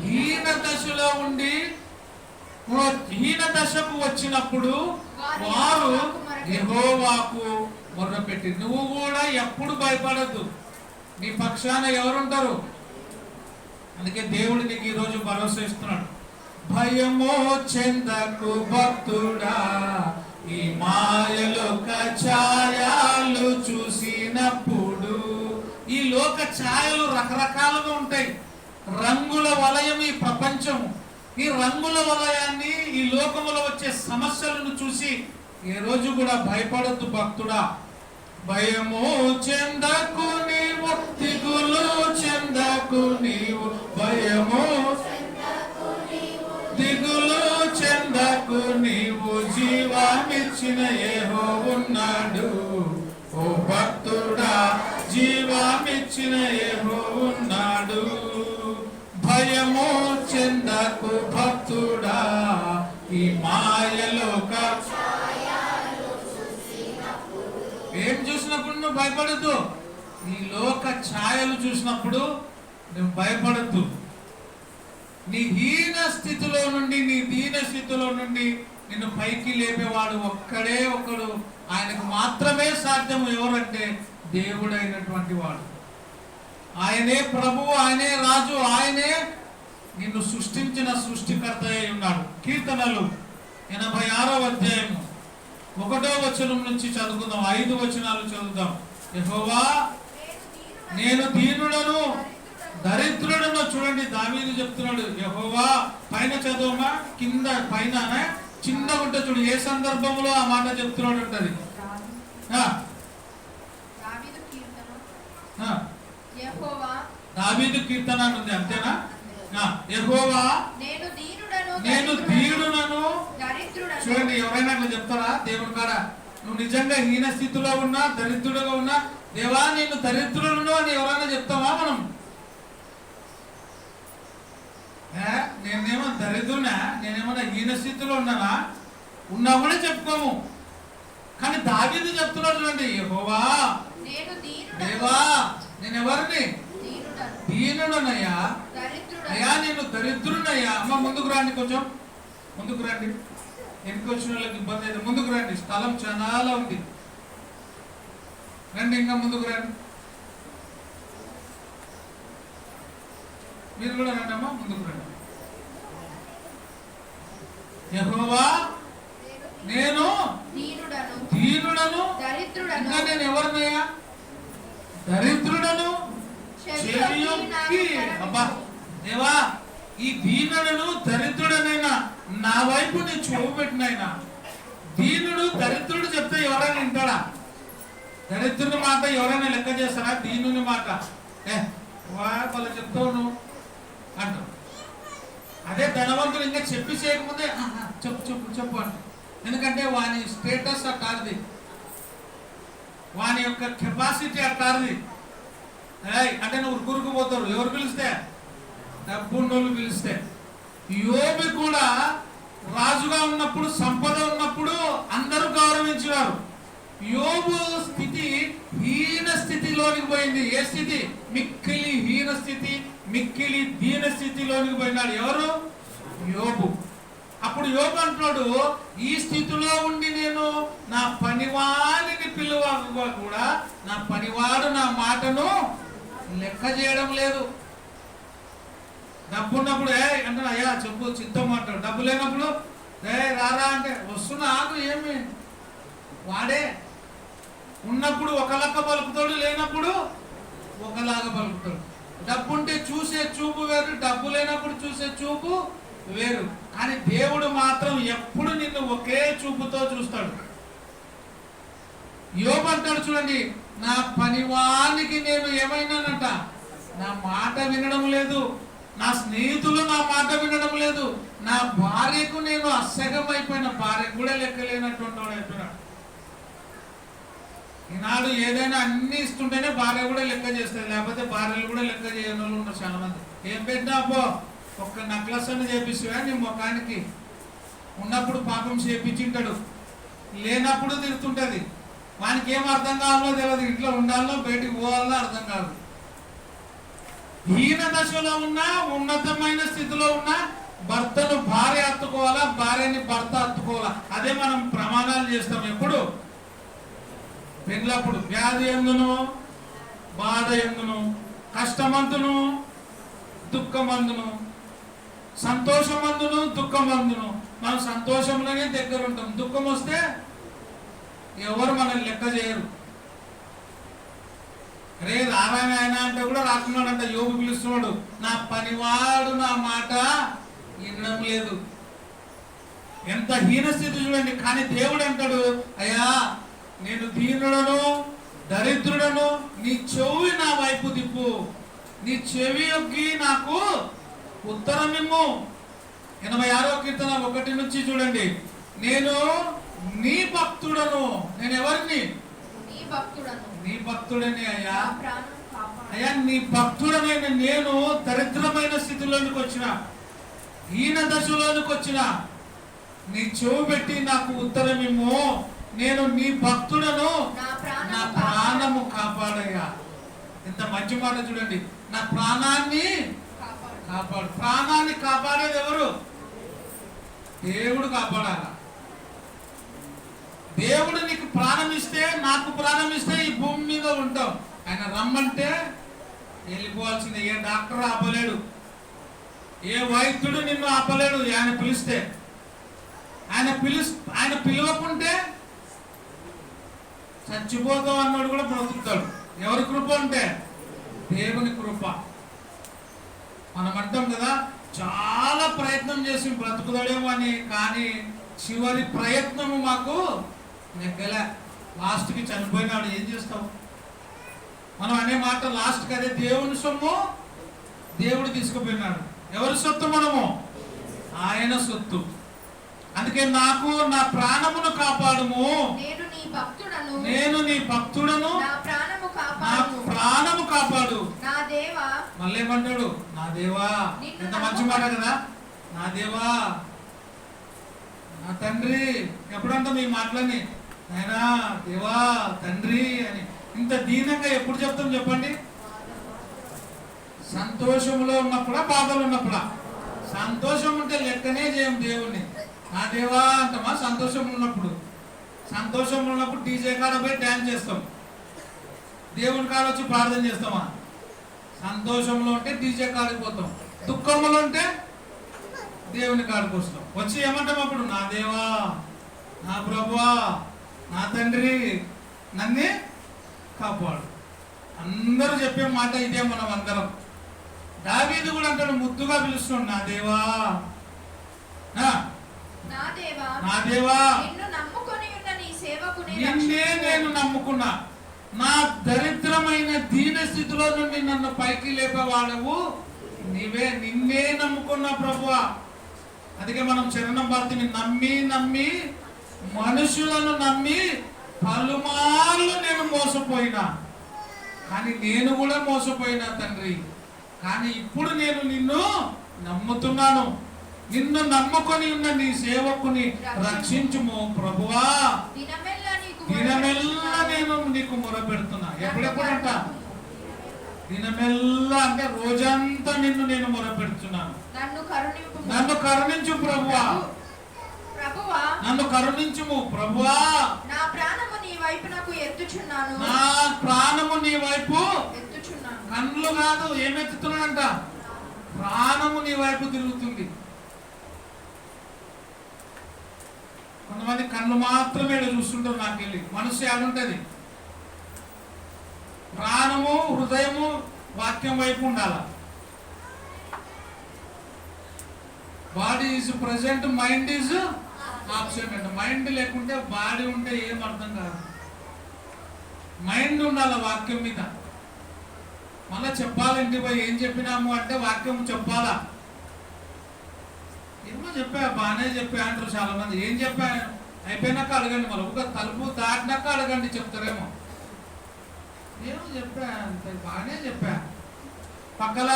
హీన దశలో ఉండి, హీన దశకు వచ్చినప్పుడు వారు యెహోవాకు మొరపెట్టి. నువ్వు కూడా ఎప్పుడు భయపడద్దు. నీ పక్షాన ఎవరుంటారు? అందుకే దేవుడు నీకు ఈరోజు భరోసా ఇస్తున్నాడు. భయమో చెందకు భక్తుడా, ఈ మాయలోక ఛాయలు చూసినప్పుడు. ఈ లోక ఛాయలు రకరకాలుగా ఉంటాయి. రంగుల వలయం ఈ ప్రపంచము. ఈ రంగుల వలయాన్ని, ఈ లోకములో వచ్చే సమస్యలను చూసి ఏ రోజు కూడా భయపడద్దు భక్తుడా. భయము చెందకు నీవు, దిగులు చెందకు నీవు, భయము దిగులు చెందకు నీవు, జీవామిచ్చిన యెహోవా ఉన్నాడు. ఓ భక్తుడా, జీవామిచ్చిన యెహోవా ఉన్నాడు. భయము చెందకు భక్తుడా, ఈ మాయలోక. ఏం చూసినప్పుడు నువ్వు భయపడద్దు. ఈ లోక ఛాయలు చూసినప్పుడు నువ్వు భయపడద్దు. నీ హీన స్థితిలో నుండి, నీ దీన స్థితిలో నుండి నిన్ను పైకి లేపేవాడు ఒక్కడే ఒక్కడు. ఆయనకు మాత్రమే సాధ్యము. ఎవరంటే దేవుడైనటువంటి వాడు. ఆయనే ప్రభువు, ఆయనే రాజు, ఆయనే నిన్ను సృష్టించిన సృష్టికర్త అయి ఉన్నాడు. కీర్తనలు 86వ అధ్యాయము 1వ వచనం నుంచి చదువుకుందాం. 5 వచనాలు చదువుదాం. యెహోవా, నేను దీనుడను దరిద్రుడను. చూడండి, దావీదు చెప్తున్నాడు. యెహోవా, పైన చదవమా, కింద పైన చిన్న ఉంటే చూడు. ఏ సందర్భంలో ఆ మాట చెప్తున్నాడు ఉంటది. దావీదు కీర్తన ఉంది, అంతేనా? యెహోవా, నేను దీనుడను. చూడండి, ఎవరైనా అట్లా చెప్తారా దేవుని కాడ? నువ్వు నిజంగా హీన స్థితిలో ఉన్నా, దరిద్రుడుగా ఉన్నా, దేవా నేను దరిద్రులను అని ఎవరైనా చెప్తావా మనం? నేనేమో దరిద్రునా, నేనేమన్నా హీన స్థితిలో ఉన్నానా? ఉన్నా కూడా చెప్పుకోము. కానీ దావీదు చెప్తున్నాడు చూడండి, యెహోవా, దేవా నేను ఎవరిని? దీనుడనయ్యా, అయ్యా నేను దరిద్రునయ్యా. అమ్మ ముందుకు రండి, కొంచెం ముందుకు రండి. వెనుక వచ్చిన వాళ్ళకి ఇబ్బంది అయితే ముందుకు రండి, స్థలం చాలా ఉంది. రండి, ఇంకా ముందుకు రండి. మీరు కూడా రండి అమ్మా, ముందుకు రండి. యెహోవా, నేను దీనుడను. ఇంకా నేను ఎవరినయ్యా? దరిద్రుడను. అబ్బా దేవా, ఈ దీనుడను దరిద్రుడనైనా నా వైపు నేను చూపెట్టినైనా. దీనుడు దరిద్రుడు చెప్తే ఎవరైనా వింటాడా? దరిద్రుని మాట ఎవరైనా లెక్క చేస్తారా? దీనుని మాట వాళ్ళు చెప్తావు నువ్వు అంటావు. అదే ధనవంతుడు ఇంకా చెప్పి చేయకముందే చెప్పు చెప్పు చెప్పు అంట. ఎందుకంటే వాని స్టేటస్ అట్టారిది, వాని యొక్క కెపాసిటీ అట్టారిది. అంటే నువ్వు గురుకు పోతారు. ఎవరు పిలిస్తే? డబ్బున్నోళ్ళు పిలిస్తే. యోబు కూడా రాజుగా ఉన్నప్పుడు, సంపద ఉన్నప్పుడు అందరూ గౌరవించారు. యోబు స్థితి హీన స్థితిలోనికి పోయింది. ఏ స్థితి? మిక్కిలి హీన స్థితి, మిక్కిలి దీన స్థితిలోనికి పోయినాడు. ఎవరు? యోబు. అప్పుడు యోబు అంటున్నాడు, ఈ స్థితిలో ఉండి నేను నా పనివాడిని పిలువ కూడా నా పనివాడు నా మాటను లెక్క చేయడం లేదు. డబ్బు ఉన్నప్పుడు అంటే అయ్యా చెప్పు చిత్తం అంటాడు. డబ్బు లేనప్పుడు రారా అంటే వస్తున్నా ఆగు, ఏమి వాడే. ఉన్నప్పుడు ఒక లెక్క పలుకుతాడు, లేనప్పుడు ఒకలాగా పలుకుతాడు. డబ్బు ఉంటే చూసే చూపు వేరు, డబ్బు లేనప్పుడు చూసే చూపు వేరు. కానీ దేవుడు మాత్రం ఎప్పుడు నిన్ను ఒకే చూపుతో చూస్తాడు. యోబు అంటాడు చూడండి, నా పనివానికి నేను ఏమైనానంట, నా మాట వినడం లేదు, నా స్నేహితులు నా మాట వినడం లేదు, నా భార్యకు నేను అసహ్యమైపోయిన, భార్యకు కూడా లెక్కలేనటువంటి వాడు అంటున్నాడు. ఈనాడు ఏదైనా అన్ని ఇస్తుంటేనే భార్య కూడా లెక్క చేస్తుంది, లేకపోతే భార్యలు కూడా లెక్క చేయని వాళ్ళు ఉన్నారు చాలా మంది. ఏం పెట్టినా అబ్బో ఒక్క నక్లెస్ అని చేపిస్తువా నీ ముఖానికి, ఉన్నప్పుడు పాపం చేపించింటాడు, లేనప్పుడు తిరుగుతుంటది. వానికి ఏం అర్థం కావాలో తెలియదు, ఇంట్లో ఉండాలో బయటికి పోవాలో అర్థం కాదు. హీన దశలో ఉన్నా, ఉన్నతమైన స్థితిలో ఉన్నా భర్తను భార్య హత్తుకోవాలా, భార్యని భర్త హత్తుకోవాలా. అదే మనం ప్రమాణాలు చేస్తాం. ఎప్పుడు? పెళ్ళప్పుడు. వ్యాధి ఎందును, బాధ ఎందును, కష్టమందును, దుఃఖమందును, సంతోషమందును, దుఃఖమందును. మనం సంతోషంలోనే దగ్గర ఉంటాం, దుఃఖం వస్తే ఎవరు మనల్ని లెక్క చేయరు. రే రారాయణ ఆయన అంటే కూడా రాకున్నాడంట. యోబు పిలుస్తున్నాడు, నా పనివాడు నా మాట వినడం లేదు. ఎంత హీనస్థితి చూడండి. కానీ దేవుడు అంటాడు, అయ్యా నేను దీనుడను, దరిద్రుడను, నీ చెవి నా వైపు తిప్పు, నీ చెవి యొక్కి నాకు ఉత్తరం ఇమ్ము. 86వ కీర్తన 1 నుంచి చూడండి, నేను నీ భక్తుడను. నేను ఎవరిని? నీ భక్తుడని అయ్యా. అయ్యా నీ భక్తుడనైన నేను దరిద్రమైన స్థితిలోనికి వచ్చిన, హీన దశలోనికి వచ్చిన, నీ చెవు పెట్టి నాకు ఉత్తరం ఇమ్ము. నేను నీ భక్తుడను, నా ప్రాణము కాపాడయ్యా. ఎంత మంచి మాట చూడండి, నా ప్రాణాన్ని కాపాడు. ప్రాణాన్ని కాపాడేది ఎవరు? దేవుడు కాపాడాల. దేవుడు నీకు ప్రాణం ఇస్తే, నాకు ప్రాణం ఇస్తే ఈ భూమి మీద ఉంటాం. ఆయన రమ్మంటే వెళ్ళిపోవాల్సిందే. ఏ డాక్టర్ ఆపలేడు, ఏ వైద్యుడు నిన్ను ఆపలేడు. ఆయన పిలిస్తే, ఆయన పిలవకుంటే చచ్చిపోతాం అన్నాడు కూడా బ్రతుకుతాడు. ఎవరి కృప అంటే? దేవుని కృప. మనం అంటాం కదా, చాలా ప్రయత్నం చేసి బ్రతుకుతాడేమో అని, కానీ చివరి ప్రయత్నము మాకు నెగ్గలే. లాస్ట్కి చనిపోయినాడు. ఏం చేస్తావు? మనం అనే మాట లాస్ట్కి అదే. దేవుని సొమ్ము దేవుడు తీసుకుపోయినాడు. ఎవరి సొత్తు? మనము ఆయన సొత్తు. అందుకే నాకు నా ప్రాణమును కాపాడుము, నేను నీ భక్తుడను, నా ప్రాణము కాపాడు. మళ్ళీ ఏమంటాడు? నా దేవా. ఎంత మంచి మాట కదా, నా దేవా, నా తండ్రి. ఎప్పుడంటాం ఈ మాటలని? నాయనా, దేవా, తండ్రి అని ఇంత దీనంగా ఎప్పుడు చెప్తాం చెప్పండి? సంతోషంలో ఉన్నప్పుడా, బాధలు ఉన్నప్పుడా? సంతోషం ఉంటే లెక్కనే చేయం దేవుణ్ణి. నా దేవా అంటామా? సంతోషం ఉన్నప్పుడు. సంతోషంలో ఉన్నప్పుడు డీజే కాడ పోయి డ్యాన్స్ చేస్తాం, దేవుని కాడ వచ్చి ప్రార్థన చేస్తామా? సంతోషంలో ఉంటే డీజే కాడికి పోతాం, దుఃఖంలో ఉంటే దేవుని కాడికి వస్తాం. వచ్చి ఏమంటాం అప్పుడు? నా దేవా, నా ప్రభువా, నా తండ్రి, నన్ను కాపాడు. అందరూ చెప్పే మాట ఇదే. మనం అందరం. దావీదు కూడా అంటాడు, ముద్దుగా పిలుస్తున్నాడు, నా దేవా, నా దేవా, నిన్నే నేను నమ్ముకున్నా. నా దరిద్రమైన దీన స్థితిలో నుండి నన్ను పైకి లేపేవాడవు నీవే. నిన్నే నమ్ముకున్నా ప్రభువా. అందుకే మనం చరణం భక్తిని నమ్మి నమ్మి మనుషులను నమ్మి పలుమార్లు నేను మోసపోయినా, కానీ నేను కూడా మోసపోయినా తండ్రి. కానీ ఇప్పుడు నేను నిన్ను నమ్ముతున్నాను. నిన్ను నమ్ముకొని ఉన్న నీ సేవకుని రక్షించుము ప్రభువా. దినమెల్లా నేను నీకు మొరపెడుతున్నా. ఎప్పుడెప్పుడంట? దినమెల్లా అంటే రోజంతా నిన్ను నేను మొరపెడుతున్నాను. నన్ను కరుణించు ప్రభువా. నన్ను కరుణించుము ప్రభువా. నా ప్రాణము నీ వైపునకు ఎత్తుచున్నాను. నా ప్రాణము నీ వైపు ఎత్తుచున్నాను. కన్నులు కాదు, ఏమెత్తుతున్నాడంట? ప్రాణము నీ వైపు తిరుగుతుంది. కొంతమంది కళ్ళు మాత్రమే చూస్తుంటారు. నాకు వెళ్ళి మనసు ఏడుంటది. ప్రాణము హృదయము వాక్యం వైపు ఉండాల. Body is present, mind is absent అంట. మైండ్ లేకుంటే బాడీ ఉంటే ఏం అర్థం కాదు. మైండ్ ఉండాలి వాక్యం మీద. మళ్ళీ చెప్పాలంటే పోయి ఏం చెప్పినాము అంటే వాక్యం చెప్పాలా. ఏమో చెప్పా, బాగానే చెప్పా అంటారు చాలా మంది. ఏం చెప్పా అయిపోయినాక అడగండి. మళ్ళీ ఒక తలుపు దాటినాక అడగండి, చెప్తారేమో. ఏమో చెప్పా అంతే, బాగానే చెప్పా. పక్కల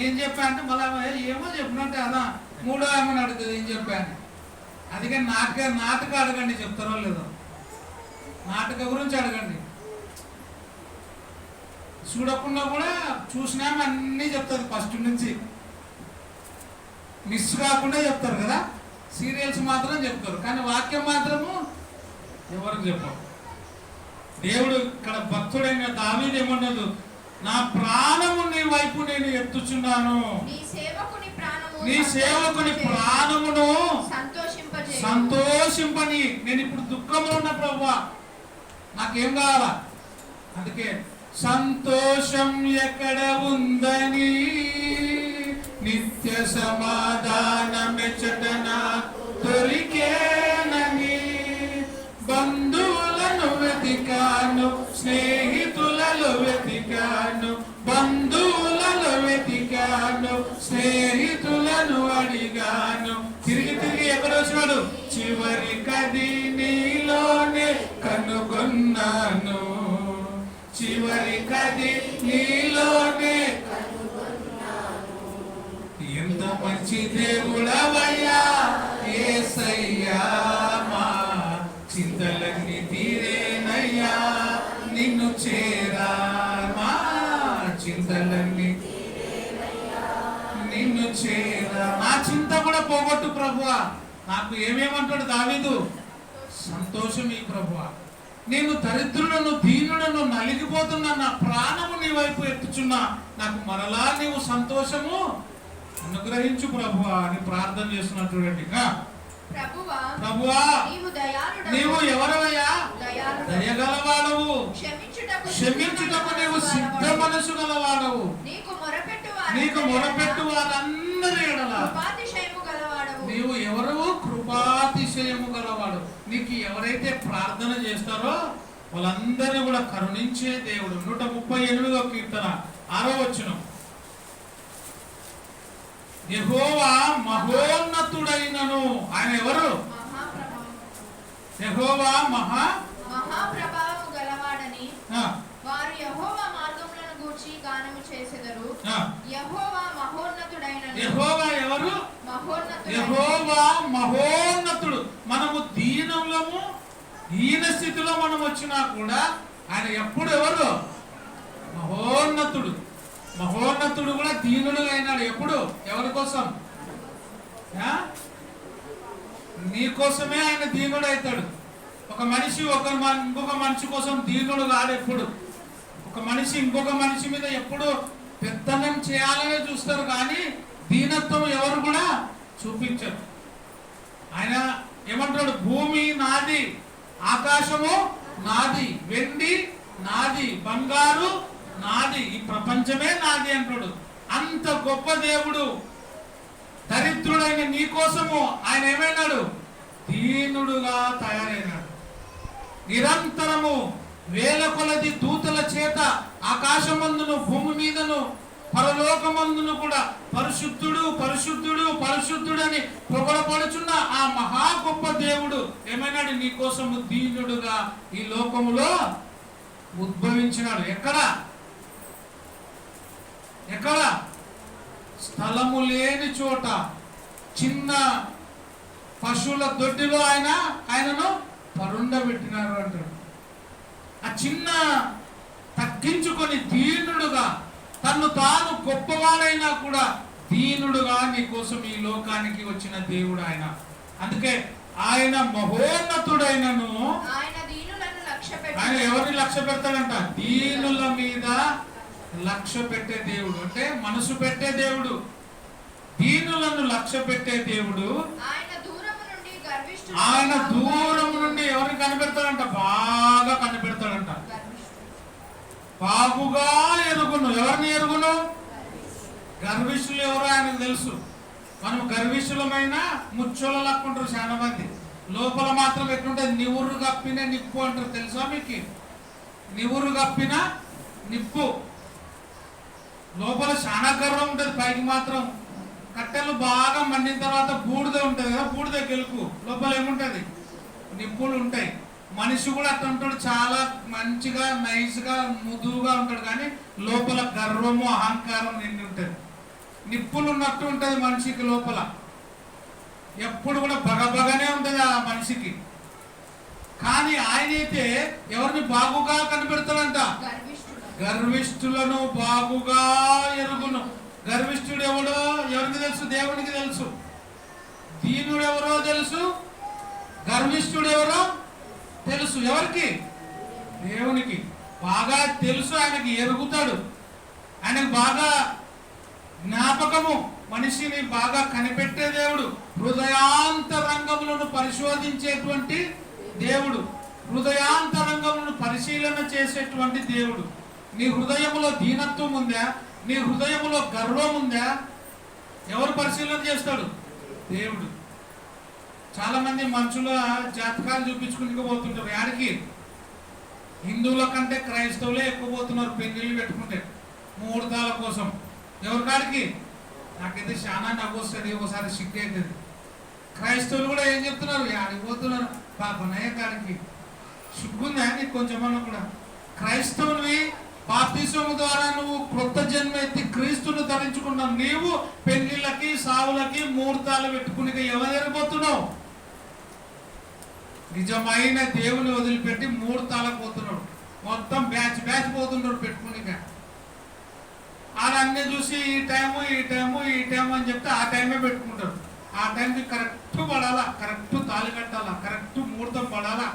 ఏం చెప్పా అంటే మళ్ళీ ఏమో చెప్పినట్టే అదా మూడో ఏమని అడుగుతుంది ఏం చెప్పా అని. అందుకని నాటక అడగండి, చెప్తారో లేదో. నాటక గురించి అడగండి. చూడకుండా కూడా చూసినాము అన్నీ చెప్తారు. ఫస్ట్ నుంచి మిస్ కాకుండా చెప్తారు కదా. సీరియల్స్ మాత్రం చెప్తారు, కానీ వాక్యం మాత్రము ఎవరికి చెప్పరు. దేవుడు ఇక్కడ భక్తుడైన దావీదు ఏమన్నదు? నా ప్రాణము నీ వైపు నేను ఎత్తుచున్నాను. నీ సేవకుని ప్రాణమును సంతోషింపని. నేను ఇప్పుడు దుఃఖంలో ఉన్న ప్రభువా, నాకేం కావాలా? అందుకే సంతోషం ఎక్కడ ఉందని నిత్య సమాధానమెచ్చటన దొరికేనని. బంధువులను వెతికాను, స్నేహితులలో వెతికాను, బంధువులలో వెతికాను, స్నేహితులను అడిగాను. తిరిగి ఎక్కడ వచ్చినాడు? చివరి కది నీలోనే కనుగొన్నాను. చివరి కది నీలోనే. ఎంత మంచి దేవుడవయ్యా యేసయ్యా, మా చింతలన్నీ తీరేనయ్యా నిన్ను చేరా. మా చింతలన్నీ నిన్ను చేరా. నా చింత కూడా పోగొట్టు ప్రభువా. నాకు ఏమేమంటాడు దావీదు? సంతోషం ఈ ప్రభువా. నేను దరిద్రులను దీనులను నలిగిపోతున్నా, నా ప్రాణము నీ వైపు ఎత్తుచున్నా, నాకు మరలా నీవు సంతోషము అనుగ్రహించు ప్రభువా అని ప్రార్థన చేస్తున్నాడు. చూడండి. ప్రభువా నీవు ఎవరవయ్యా? దయగలవాడవు, క్షమించుటకు నీవు సిద్ధ మనసు గలవాడవు, నీకు మొరపెట్టు వారందరి ఎడల నీవు ఎవరు? కృపాతిశయము గలవాడు. నీకు ఎవరైతే ప్రార్థన చేస్తారో వాళ్ళందరినీ కూడా కరుణించే దేవుడు. 138వ కీర్తన 6వ వచనం. యెహోవా మహోన్నతుడైనను. ఆయన ఎవరు? యెహోవా మహాప్రభావము గలవాడని వారు యెహోవా మార్గములను గూర్చి గానము చేసెదరు. యెహోవా మహోన్నతుడైనను. యెహోవా ఎవరు? యెహోవా మహోన్నతుడు. మనము దీనములము, దీన స్థితిలో మనం వచ్చినా కూడా ఆయన ఎప్పుడు ఎవరు? మహోన్నతుడు. మహోన్నతుడు కూడా దీనుడుగా అయినాడు. ఎప్పుడు? ఎవరి కోసం? నీ కోసమే ఆయన దీనుడు అవుతాడు. ఒక మనిషి ఇంకొక మనిషి కోసం దీనుడు కాదు. ఎప్పుడు ఒక మనిషి ఇంకొక మనిషి మీద ఎప్పుడు పెత్తనం చేయాలనే చూస్తారు, కానీ దీనత్వం ఎవరు కూడా చూపించరు. ఆయన ఏమంటాడు? భూమి నాది, ఆకాశము నాది, వెండి నాది, బంగారు నాది, ఈ ప్రపంచమే నాది అంటాడు. అంత గొప్ప దేవుడు దరిద్రుడైన నీ కోసము ఆయన ఏమైనాడు? దీనుడుగా తయారైనాడు. నిరంతరము వేల కొలది దూతల చేత ఆకాశమందును భూమి మీదను పరలోకమందును కూడా పరిశుద్ధుడు పరిశుద్ధుడు పరిశుద్ధుడు అని పొగడపడుచున్న ఆ మహా గొప్ప దేవుడు ఏమైనాడు? నీ కోసము దీనుడుగా ఈ లోకములో ఉద్భవించినాడు. ఎక్కడ? స్థలము లేని చోట చిన్న పశువుల దొడ్డిలో ఆయనను పరుండబెట్టినారు అంటాడు. ఆ చిన్న తగ్గించుకొని దీనుడుగా, తను తాను గొప్పవాడైనా కూడా దీనుడుగా నీ కోసం ఈ లోకానికి వచ్చిన దేవుడు ఆయన. అందుకే ఆయన మహోన్నతుడైనను ఆయన ఎవరిని లక్ష్య పెడతాడంట? దీనుల మీద లక్ష్య పెట్టే దేవుడు. అంటే మనసు పెట్టే దేవుడు, దీనులను లక్ష్య పెట్టే దేవుడు. ఆయన దూరం నుండి ఎవరిని కనిపెడతాడంట? బాగా కనిపెడతాడంట. బాగుగా ఎరుగును. ఎవరిని ఎరుగును? గర్విష్ఠులు ఎవరో ఆయనకు తెలుసు. మనం గర్విష్ఠులమైన ముచ్చోళ్ళ లక్కుంటారు చాలా మంది. లోపల మాత్రం ఎట్లుంటుంది? నివురు కప్పిన నిప్పు అంటారు. తెలుసా మీకు? నివురు కప్పిన నిప్పు. లోపల చాలా గర్వం ఉంటుంది, పైకి మాత్రం కట్టెలు బాగా మండిన తర్వాత బూడిద ఉంటుంది కదా, బూడిద గెలుపు. లోపల ఏముంటుంది? నిప్పులు ఉంటాయి. మనిషి కూడా అట్లా ఉంటాడు, చాలా మంచిగా నైస్గా ముదువుగా ఉంటాడు, కానీ లోపల గర్వము అహంకారం నిండి ఉంటుంది. నిప్పులు ఉన్నట్టు ఉంటుంది మనిషికి లోపల. ఎప్పుడు కూడా బగబగనే ఉంటుంది ఆ మనిషికి. కానీ ఆయన అయితే ఎవరిని బాగుగా కనిపెడతాడంట? గర్విష్ఠులను బాగుగా ఎరుగును. గర్విష్ఠుడు ఎవడో ఎవరికి తెలుసు? దేవునికి తెలుసు. దీనుడు ఎవరో తెలుసు, గర్విష్ఠుడు ఎవరో తెలుసు. ఎవరికి? దేవునికి బాగా తెలుసు. ఆయనకి ఎరుగుతాడు. ఆయనకు బాగా జ్ఞాపకము. మనిషిని బాగా కనిపెట్టే దేవుడు. హృదయాంతరంగములను పరిశోధించేటువంటి దేవుడు, హృదయాంతరంగములను పరిశీలన చేసేటువంటి దేవుడు. నీ హృదయములో దీనత్వం ఉందా? నీ హృదయములో గర్వం ఉందా? ఎవరు పరిశీలన చేస్తాడు? దేవుడు. చాలా మంది మనుషుల జాతకాలు చూపించుకుని పోతుంటారు. యాడికి? హిందువుల కంటే క్రైస్తవులే ఎక్కువ పోతున్నారు పెళ్లిళ్ళు పెట్టుకుంటే ముహూర్తాల కోసం. ఎవరి కాడికి? నాకైతే చాలా నవ్వు వస్తుంది, ఒకసారి సిగ్గు అవుతుంది. క్రైస్తవులు కూడా ఏం చెప్తున్నారు? యాడికి పోతున్నారు? పాపనయ్య కాడికి. సిగ్గుందా నీకు కొంచెమన్నా కూడా? క్రైస్తవునివి, బాప్తిస్మము ద్వారా నువ్వు క్రొత్త జన్మ ఎత్తి క్రీస్తును ధరించుకున్నావు. నీవు పెళ్లిళ్ళకి సావులకి ముహూర్తాలు పెట్టుకుని ఎవరు జరిగిపోతున్నావు? నిజమైన దేవుని వదిలిపెట్టి ముహూర్తాలకు పోతున్నాడు. మొత్తం బ్యాచ్ బ్యాచ్ పోతున్నాడు పెట్టుకునిగా. అన్నీ చూసి ఈ టైము అని చెప్తే ఆ టైమే పెట్టుకుంటారు. ఆ టైంకి కరెక్ట్ పడాలా, కరెక్ట్ తాళి కట్టాలా, కరెక్ట్ ముహూర్తం పడాలా.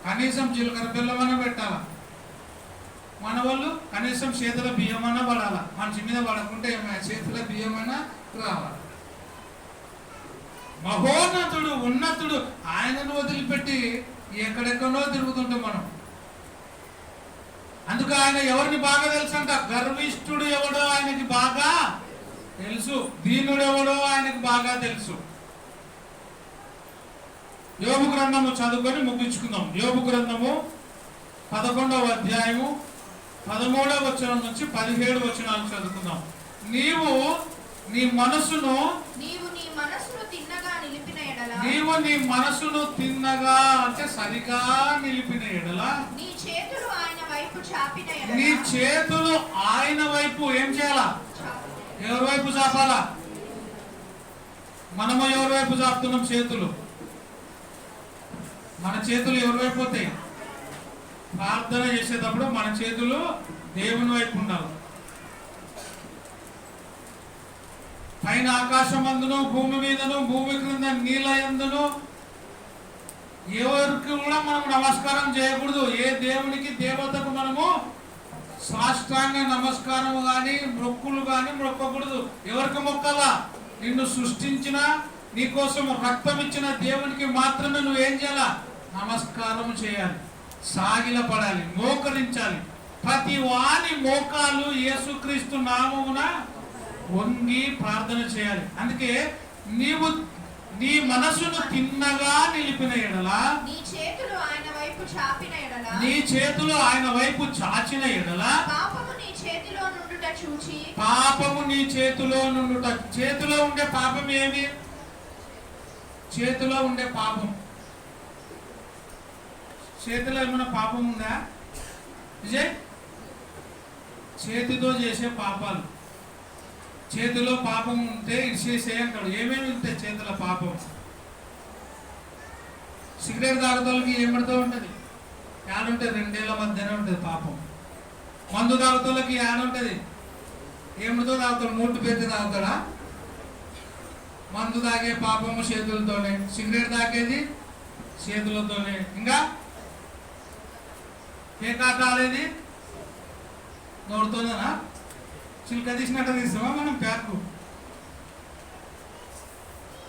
కనీసం జీలకర్ర బెల్లమన్నా పెట్టాలా. మన వాళ్ళు కనీసం చేతుల బియ్యమన్నా పడాలా. మనిషి మీద పడకుంటే చేతుల బియ్యమన్నా రావాలి. మహోన్నతుడు, ఉన్నతుడు ఆయనను వదిలిపెట్టి ఎక్కడెక్కడో తిరుగుతుంటాం మనం. అందుకు ఆయన ఎవరిని బాగా తెలుసు అంట? గర్విష్ఠుడు ఎవడో ఆయనకి బాగా తెలుసు, దీనుడు ఎవడో ఆయనకి బాగా తెలుసు. యోబు గ్రంథము చదువుకొని ముగించుకుందాం. యోబు గ్రంథము 11వ అధ్యాయము 13వ వచనం నుంచి 17 వచనాలు చదువుకుందాం. నీవు నీ మనసును తిన్నగా అంటే సరిగా నిలిపిన ఎడల, నీ చేతులు ఆయన వైపు ఏం చేయాలా? ఎవరి వైపు చాపాలా? మనము ఎవరి వైపు చాపుతున్నాం? చేతులు. మన చేతులు ఎవరి వైపు పోతాయి? ప్రార్థన చేసేటప్పుడు మన చేతులు దేవుని వైపు ఉండాలి. పైన ఆకాశమందును భూమి మీదను భూమి క్రింద నీళ్ళ యందును ఎవరికి కూడా మనం నమస్కారం చేయకూడదు. ఏ దేవునికి దేవతకు మనము సాష్టాంగ నమస్కారం కానీ మొక్కులు కానీ మొక్కకూడదు. ఎవరికి మొక్కలా? నిన్ను సృష్టించిన, నీకోసం రక్తం ఇచ్చిన దేవునికి మాత్రమే నువ్వు ఏం చేయాలా? నమస్కారం చేయాలి, సాగిల పడాలి, మోకరించాలి. ప్రతి వాని మోకాలు యేసుక్రీస్తు నామమున వంగి ప్రార్థన చేయాలి. అందుకే నీవు నీ మనసును తిన్నగా నిలిపిన ఎడల, నీ చేతులు ఆయన వైపు వైపు చాపిన ఎడల నీ చేతులు ఆయన వైపు చాచిన ఎడల పాపము నీ చేతిలో నుండుట చూచి పాపము నీ చేతిలో నుండుట. చేతిలో ఉండే పాపం ఏమి? చేతిలో ఉండే పాపం. చేతిలో ఏమైనా పాపం ఉందా విజయ్? చేతితో చేసే పాపాలు. చేతిలో పాపం ఉంటే ఇచ్చేసే అంటాడు. ఏమేమి ఉంటాయి చేతిలో పాపం? సిగరెట్ తాగుతాలకి ఏమడుతూ ఉంటుంది? యాడుంటుంది? 2 ఏళ్ల మధ్యనే ఉంటుంది పాపం. మందు తాగుతాలకి యాడుంటుంది? ఏమిటితో తాగుతాడు? మూటు పెట్టి తాగుతాడా? మందు తాగే పాపము చేతులతోనే, సిగరెట్ తాగేది చేతులతోనే. ఇంకా పేకాట ఆడేది నోడుతోనా? చిలుక తీసినట్టు తీస్తామా మనం ప్యాకు?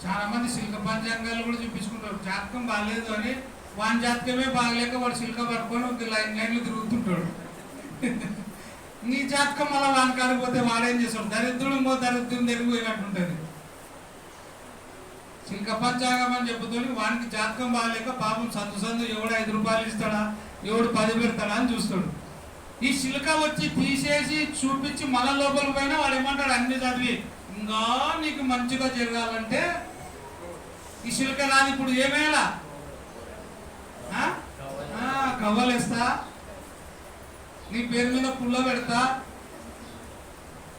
చాలా మంది సిల్క పంచాంగాలు కూడా చూపించుకుంటారు. జాతకం బాగాలేదు అని, వాని జాతకమే బాగలేక వాడు సిల్క పట్టుకొని ఒక లైన్లు తిరుగుతుంటాడు. నీ జాతకం అలా వాని కాడిపోతే వాడేం చేస్తాడు? దరిద్రుడు ఇంకో దరిద్రం తిరిగిపోయినట్టుంటుంది. సిల్క పంచాంగం అని చెప్పుతోని వానికి జాతకం బాగలేక పాపం సందు ఎవడు 5 రూపాయలు ఇస్తాడా, ఎవడు 10 పెడతాడా అని చూస్తాడు. ఈ సిల్క వచ్చి తీసేసి చూపించి మన లోపల పైన వాడు ఏమంటాడు? అన్ని చదివి ఇంకా నీకు మంచిగా జరగాలంటే ఈ సిల్క రాని ఇప్పుడు ఏమేలా కవ్వలేస్తా, నీ పేరు మీద పుల్ల పెడతా.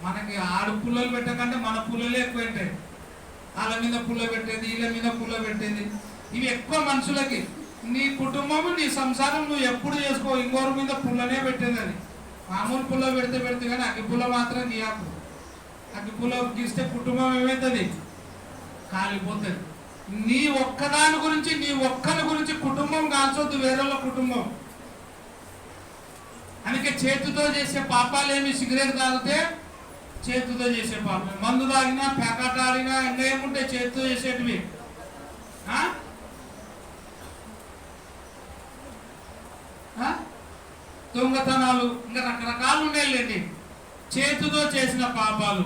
మనకి ఆడు పుల్లలు పెట్టకంటే మన పుల్లలే ఎక్కువ ఉంటాయి. వాళ్ళ మీద పుల్ల పెట్టేది, వీళ్ళ మీద పుల్ల పెట్టేది, ఇవి ఎక్కువ మనుషులకి. నీ కుటుంబము నీ సంసారం నువ్వు ఎప్పుడు చేసుకో, ఇంకోరి మీద పుల్లనే పెట్టేది. అది మామూలు పుల్ల పెడితే కానీ అగ్గి పుల్ల మాత్రం గీయాకు. అగ్గి పుల్ల గీస్తే కుటుంబం ఏమవుతుంది? కాలిపోతుంది. నీ ఒక్కదాని గురించి, నీ ఒక్కరి గురించి కుటుంబం కాల్చొద్దు, వేరేళ్ళ కుటుంబం. అందుకే చేతితో చేసే పాపాలేమి? సిగరెట్ తాగితే చేతితో చేసే పాపం, మందు తాగినా, పేకాట ఆడినా, ఇంకా ఏముంటాయి చేతితో చేసేటివి? దొంగతనాలు, ఇంకా రకరకాలు ఉన్నాయిలేండి. చేతితో చేసిన పాపాలు.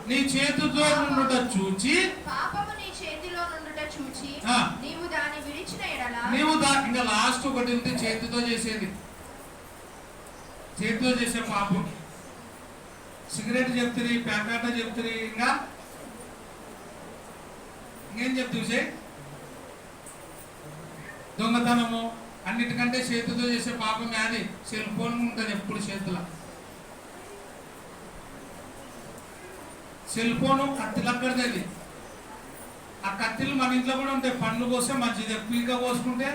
నీ చేతితో నుండుట చూచి పాపము నీ చేతిలో నుండుట చూచి నీవు దాన్ని విడిచిన ఎడల నీవు ఇంకా లాస్ట్ ఒకటి ఉంది చేతితో చేసేది. చేతితో చేసే పాపం. సిగరెట్ చెప్తుంది, పేకాట చెప్తుంది, ఇంకా ఇంకేం చెప్తుంది? దొంగతనము. అన్నిటికంటే చేతితో చేసే పాపం అది. సెల్ ఫోన్ ఉంటుంది ఎప్పుడు చేతిలో. సెల్ ఫోను కత్తిలక్కడిది. ఆ కత్తిలు మన ఇంట్లో కూడా ఉంటాయి. పండ్లు కోస్తే మంచిది, పీక కోసుకుంటే.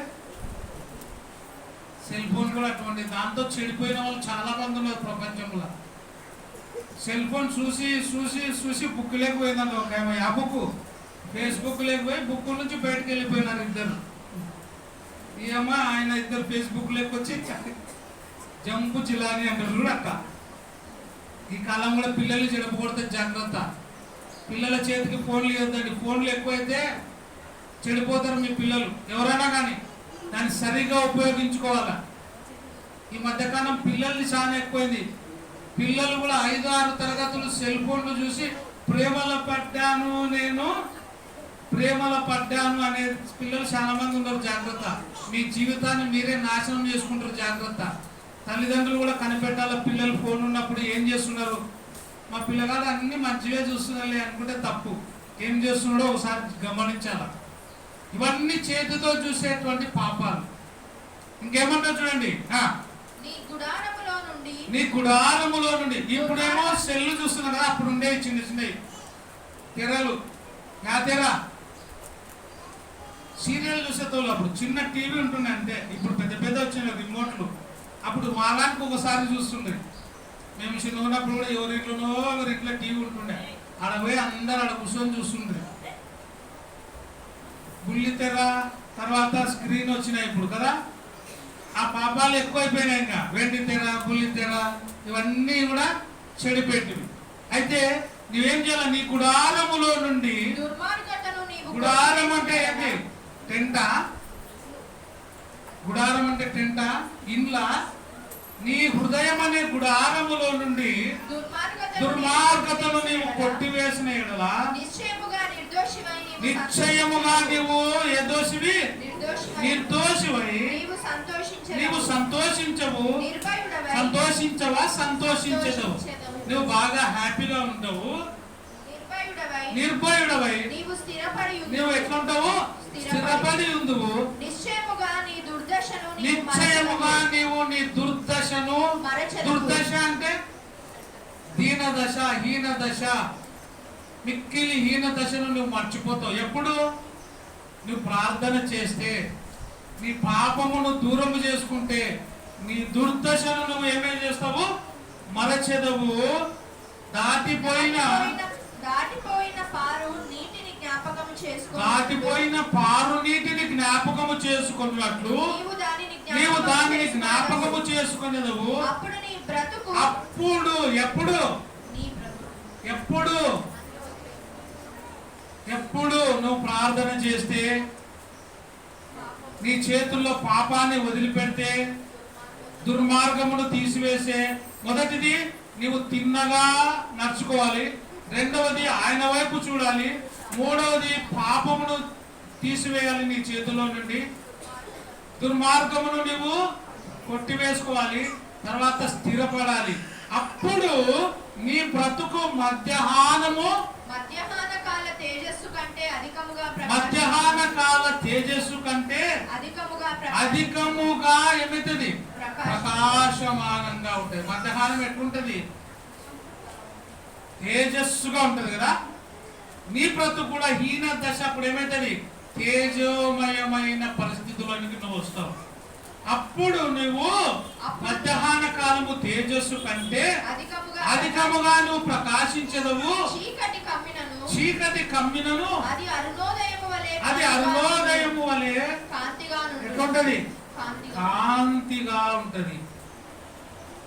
సెల్ ఫోన్ కూడా అటువంటి. దాంతో చెడిపోయిన వాళ్ళు చాలా మంది ఉన్నారు ప్రపంచంలో. సెల్ ఫోన్ చూసి చూసి చూసి బుక్ లేకపోయిందండి. ఒక ఆ బుక్ ఫేస్బుక్ లేకపోయి బుక్ నుంచి బయటకు వెళ్ళిపోయినారు ఇద్దరు. ఏమో ఆయన ఇద్దరు ఫేస్బుక్ లేకొచ్చి జంపు జిలాని అంటారు అక్క. ఈ కాలంలో పిల్లలు చెడపకూడదు, జాగ్రత్త. పిల్లల చేతికి ఫోన్లు ఇవ్వద్దండి. ఫోన్లు ఎక్కువైతే చెడిపోతారు మీ పిల్లలు. ఎవరైనా కానీ దాన్ని సరిగా ఉపయోగించుకోవాలా. ఈ మధ్యకాలం పిల్లల్ని చాలా ఎక్కువైంది. పిల్లలు కూడా 5-6 తరగతులు సెల్ ఫోన్లు చూసి ప్రేమలో పడ్డాను అనే పిల్లలు చాలా మంది ఉన్నారు. జాగ్రత్త. మీ జీవితాన్ని మీరే నాశనం చేసుకుంటారు. జాగ్రత్త. తల్లిదండ్రులు కూడా కనిపెట్టాల. పిల్లలు ఫోన్ ఉన్నప్పుడు ఏం చేస్తున్నారు? మా పిల్లగాడు అన్ని మంచిగా చూస్తున్నారులే అనుకుంటే తప్పు. ఏం చేస్తున్నాడో ఒకసారి గమనించాల. ఇవన్నీ చేతితో చూసేటువంటి పాపాలు. ఇంకేమంటా చూడండి, నీ గుడారములో నుండి. ఇప్పుడేమో సెల్లు చూస్తున్నా కదా, అప్పుడు ఉండేవి చిన్న చిన్నవి తెరలు. తెర సీరియల్ చూసేతోళ్ళు అప్పుడు చిన్న టీవీ ఉంటుండే అంతే. ఇప్పుడు పెద్ద పెద్ద వచ్చిన రిమోట్లు. అప్పుడు మాలానికి ఒకసారి చూస్తుండే. మేము చిన్న ఉన్నప్పుడు కూడా ఎవరింట్లోనో ఎవరింట్లో టీవీ ఉంటుండే. ఆడ పోయి అందరు ఆడ కూర్చొని చూస్తుండే. బుల్లి తెర తర్వాత స్క్రీన్ వచ్చినాయి ఇప్పుడు కదా. ఆ పాపాలు ఎక్కువైపోయినాయి. ఇంకా వెండి తెర, బుల్లి తెర ఇవన్నీ కూడా చెడిపెట్టివి. అయితే నువ్వేం చేయాలి? నీ గుడారములో నుండి. గుడారం అంటే ఏంటి? టెంట. గుడారం అంటే టెంట, ఇండ్ల. నీ హృదయం అనే గుడారములో నుండి దుర్మార్గతను నీవు కొట్టివేసిన ఎడల నిశ్చయముగా నీవు నిర్దోషివి నిర్దోషివై నీవు సంతోషించవు. సంతోషించవా? సంతోషించదు. నువ్వు బాగా హ్యాపీగా ఉంటావు. నిర్భయుడవై నువ్వు ఎట్లుంటావు? స్థిరపడి ఉందువు. నిశ్చయముగా నీవు నీ దుర్దశను, దుర్దశ అంటే దీనదశ, హీనదశ, మిక్కిలి హీన దశను నువ్వు మర్చిపోతావు. ఎప్పుడు? నువ్వు ప్రార్థన చేస్తే, నీ పాపమును దూరం చేసుకుంటే, నీ దుర్దశను నువ్వు ఏమేం చేస్తావు? మరచెదవు. దాటిపోయిన పారు నీటిని జ్ఞాపకము చేసుకున్నట్లు నీవు దానిని జ్ఞాపకము చేసుకునేదవు. అప్పుడు ఎప్పుడు నువ్వు ప్రార్థన చేస్తే, నీ చేతుల్లో పాపాన్ని వదిలిపెడితే, దుర్మార్గమును తీసివేసే, మొదటిది నీవు తిన్నగా నడుచుకోవాలి. రెండవది ఆయన వైపు చూడాలి. మూడవది పాపమును తీసివేయాలి నీ చేతిలో నుండి. దుర్మార్గమును నీవు కొట్టివేసుకోవాలి. తర్వాత స్థిరపడాలి. అప్పుడు నీ బ్రతుకు మధ్యాహ్న కాల తేజస్సు కంటే అధికముగా ఏమైతుంది? ప్రకాశమానంగా ఉంటుంది. మధ్యాహ్నం ఎట్లుంటది? తేజస్సుగా ఉంటది కదా. నీ బ్రతుకు కూడా హీన దశ అప్పుడు ఏమైతుంది? తేజోమయమైన పరిస్థితుల్లోనికి నువ్వు వస్తావు. అప్పుడు నువ్వు మధ్యాహ్న కాలము తేజస్సు కంటే అధికముగా నువ్వు ప్రకాశించదవు. చీకటి కమ్మినను అది అరుణోదయము వలె ఎట్లుంటది? కాంతిగా ఉంటది.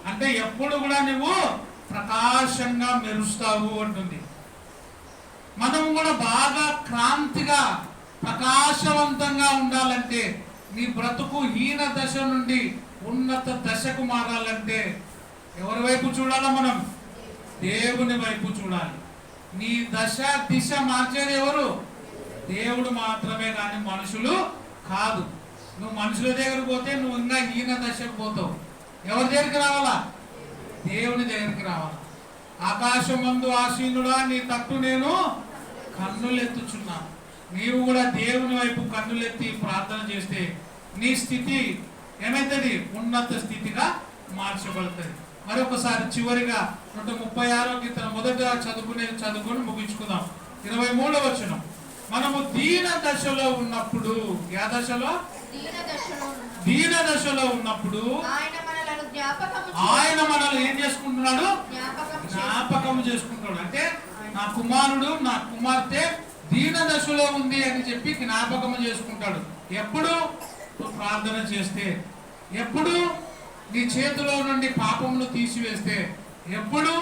అంటే ఎప్పుడు కూడా నువ్వు ప్రకాశంగా మెరుస్తావు అంటుంది. మనం కూడా బాగా క్రాంతిగా ప్రకాశవంతంగా ఉండాలంటే, నీ బ్రతుకు హీన దశ నుండి ఉన్నత దశకు మారాలంటే ఎవరి వైపు చూడాలా? మనం దేవుని వైపు చూడాలి. నీ దశ దిశ మార్చేది ఎవరు? దేవుడు మాత్రమే, కానీ మనుషులు కాదు. నువ్వు మనుషుల దగ్గరికి పోతే నువ్వు ఇంకా హీన దశకు పోతావు. ఎవరి దగ్గరికి రావాలా? దేవుని దగ్గరికి రావాలి. ఆకాశమందు ఆసీనుడా నీ తట్టు నేను కన్నులెత్తుచున్నాను. నీవు కూడా దేవుని వైపు కన్నులెత్తి ప్రార్థన చేస్తే నీ స్థితి ఏమైతుంది? ఉన్నత స్థితిగా మార్చబడుతుంది. మరొకసారి చివరిగా 136వ కీర్తన మొదటగా చదువుకొని ముగించుకుందాం. 23వ వచనం. మనము దీన దశలో ఉన్నప్పుడు, ఏ దశలో? దీన దశలో ఉన్నప్పుడు ఆయన మనల్ని ఏం చేసుకుంటున్నాడు? జ్ఞాపకం చేసుకుంటాడు. అంటే నా కుమారుడు, నా కుమార్తె దీన దశలో ఉంది అని చెప్పి జ్ఞాపకం చేసుకుంటాడు. ఎప్పుడు? ప్రార్థన చేస్తే, ఎప్పుడు నీ చేతిలో నుండి పాపమును తీసివేస్తే, ఎప్పుడు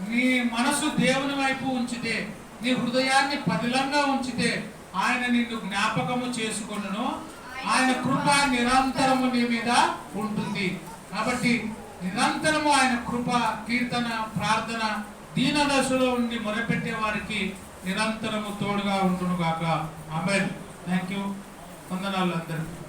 నీ మనసు దేవుని వైపు ఉంచితే, నీ హృదయాన్ని పదిలంగా ఉంచితే ఆయన నిన్ను జ్ఞాపకము చేసుకొనును. ఆయన కృప నిరంతరము నీ మీద ఉంటుంది. కాబట్టి నిరంతరము ఆయన కృప, కీర్తన, ప్రార్థన దీన దశలో ఉండి మొరపెట్టే వారికి నిరంతరము తోడుగా ఉండును గాక. ఆమేన్. థాంక్యూ. వందనాలు అందరికీ.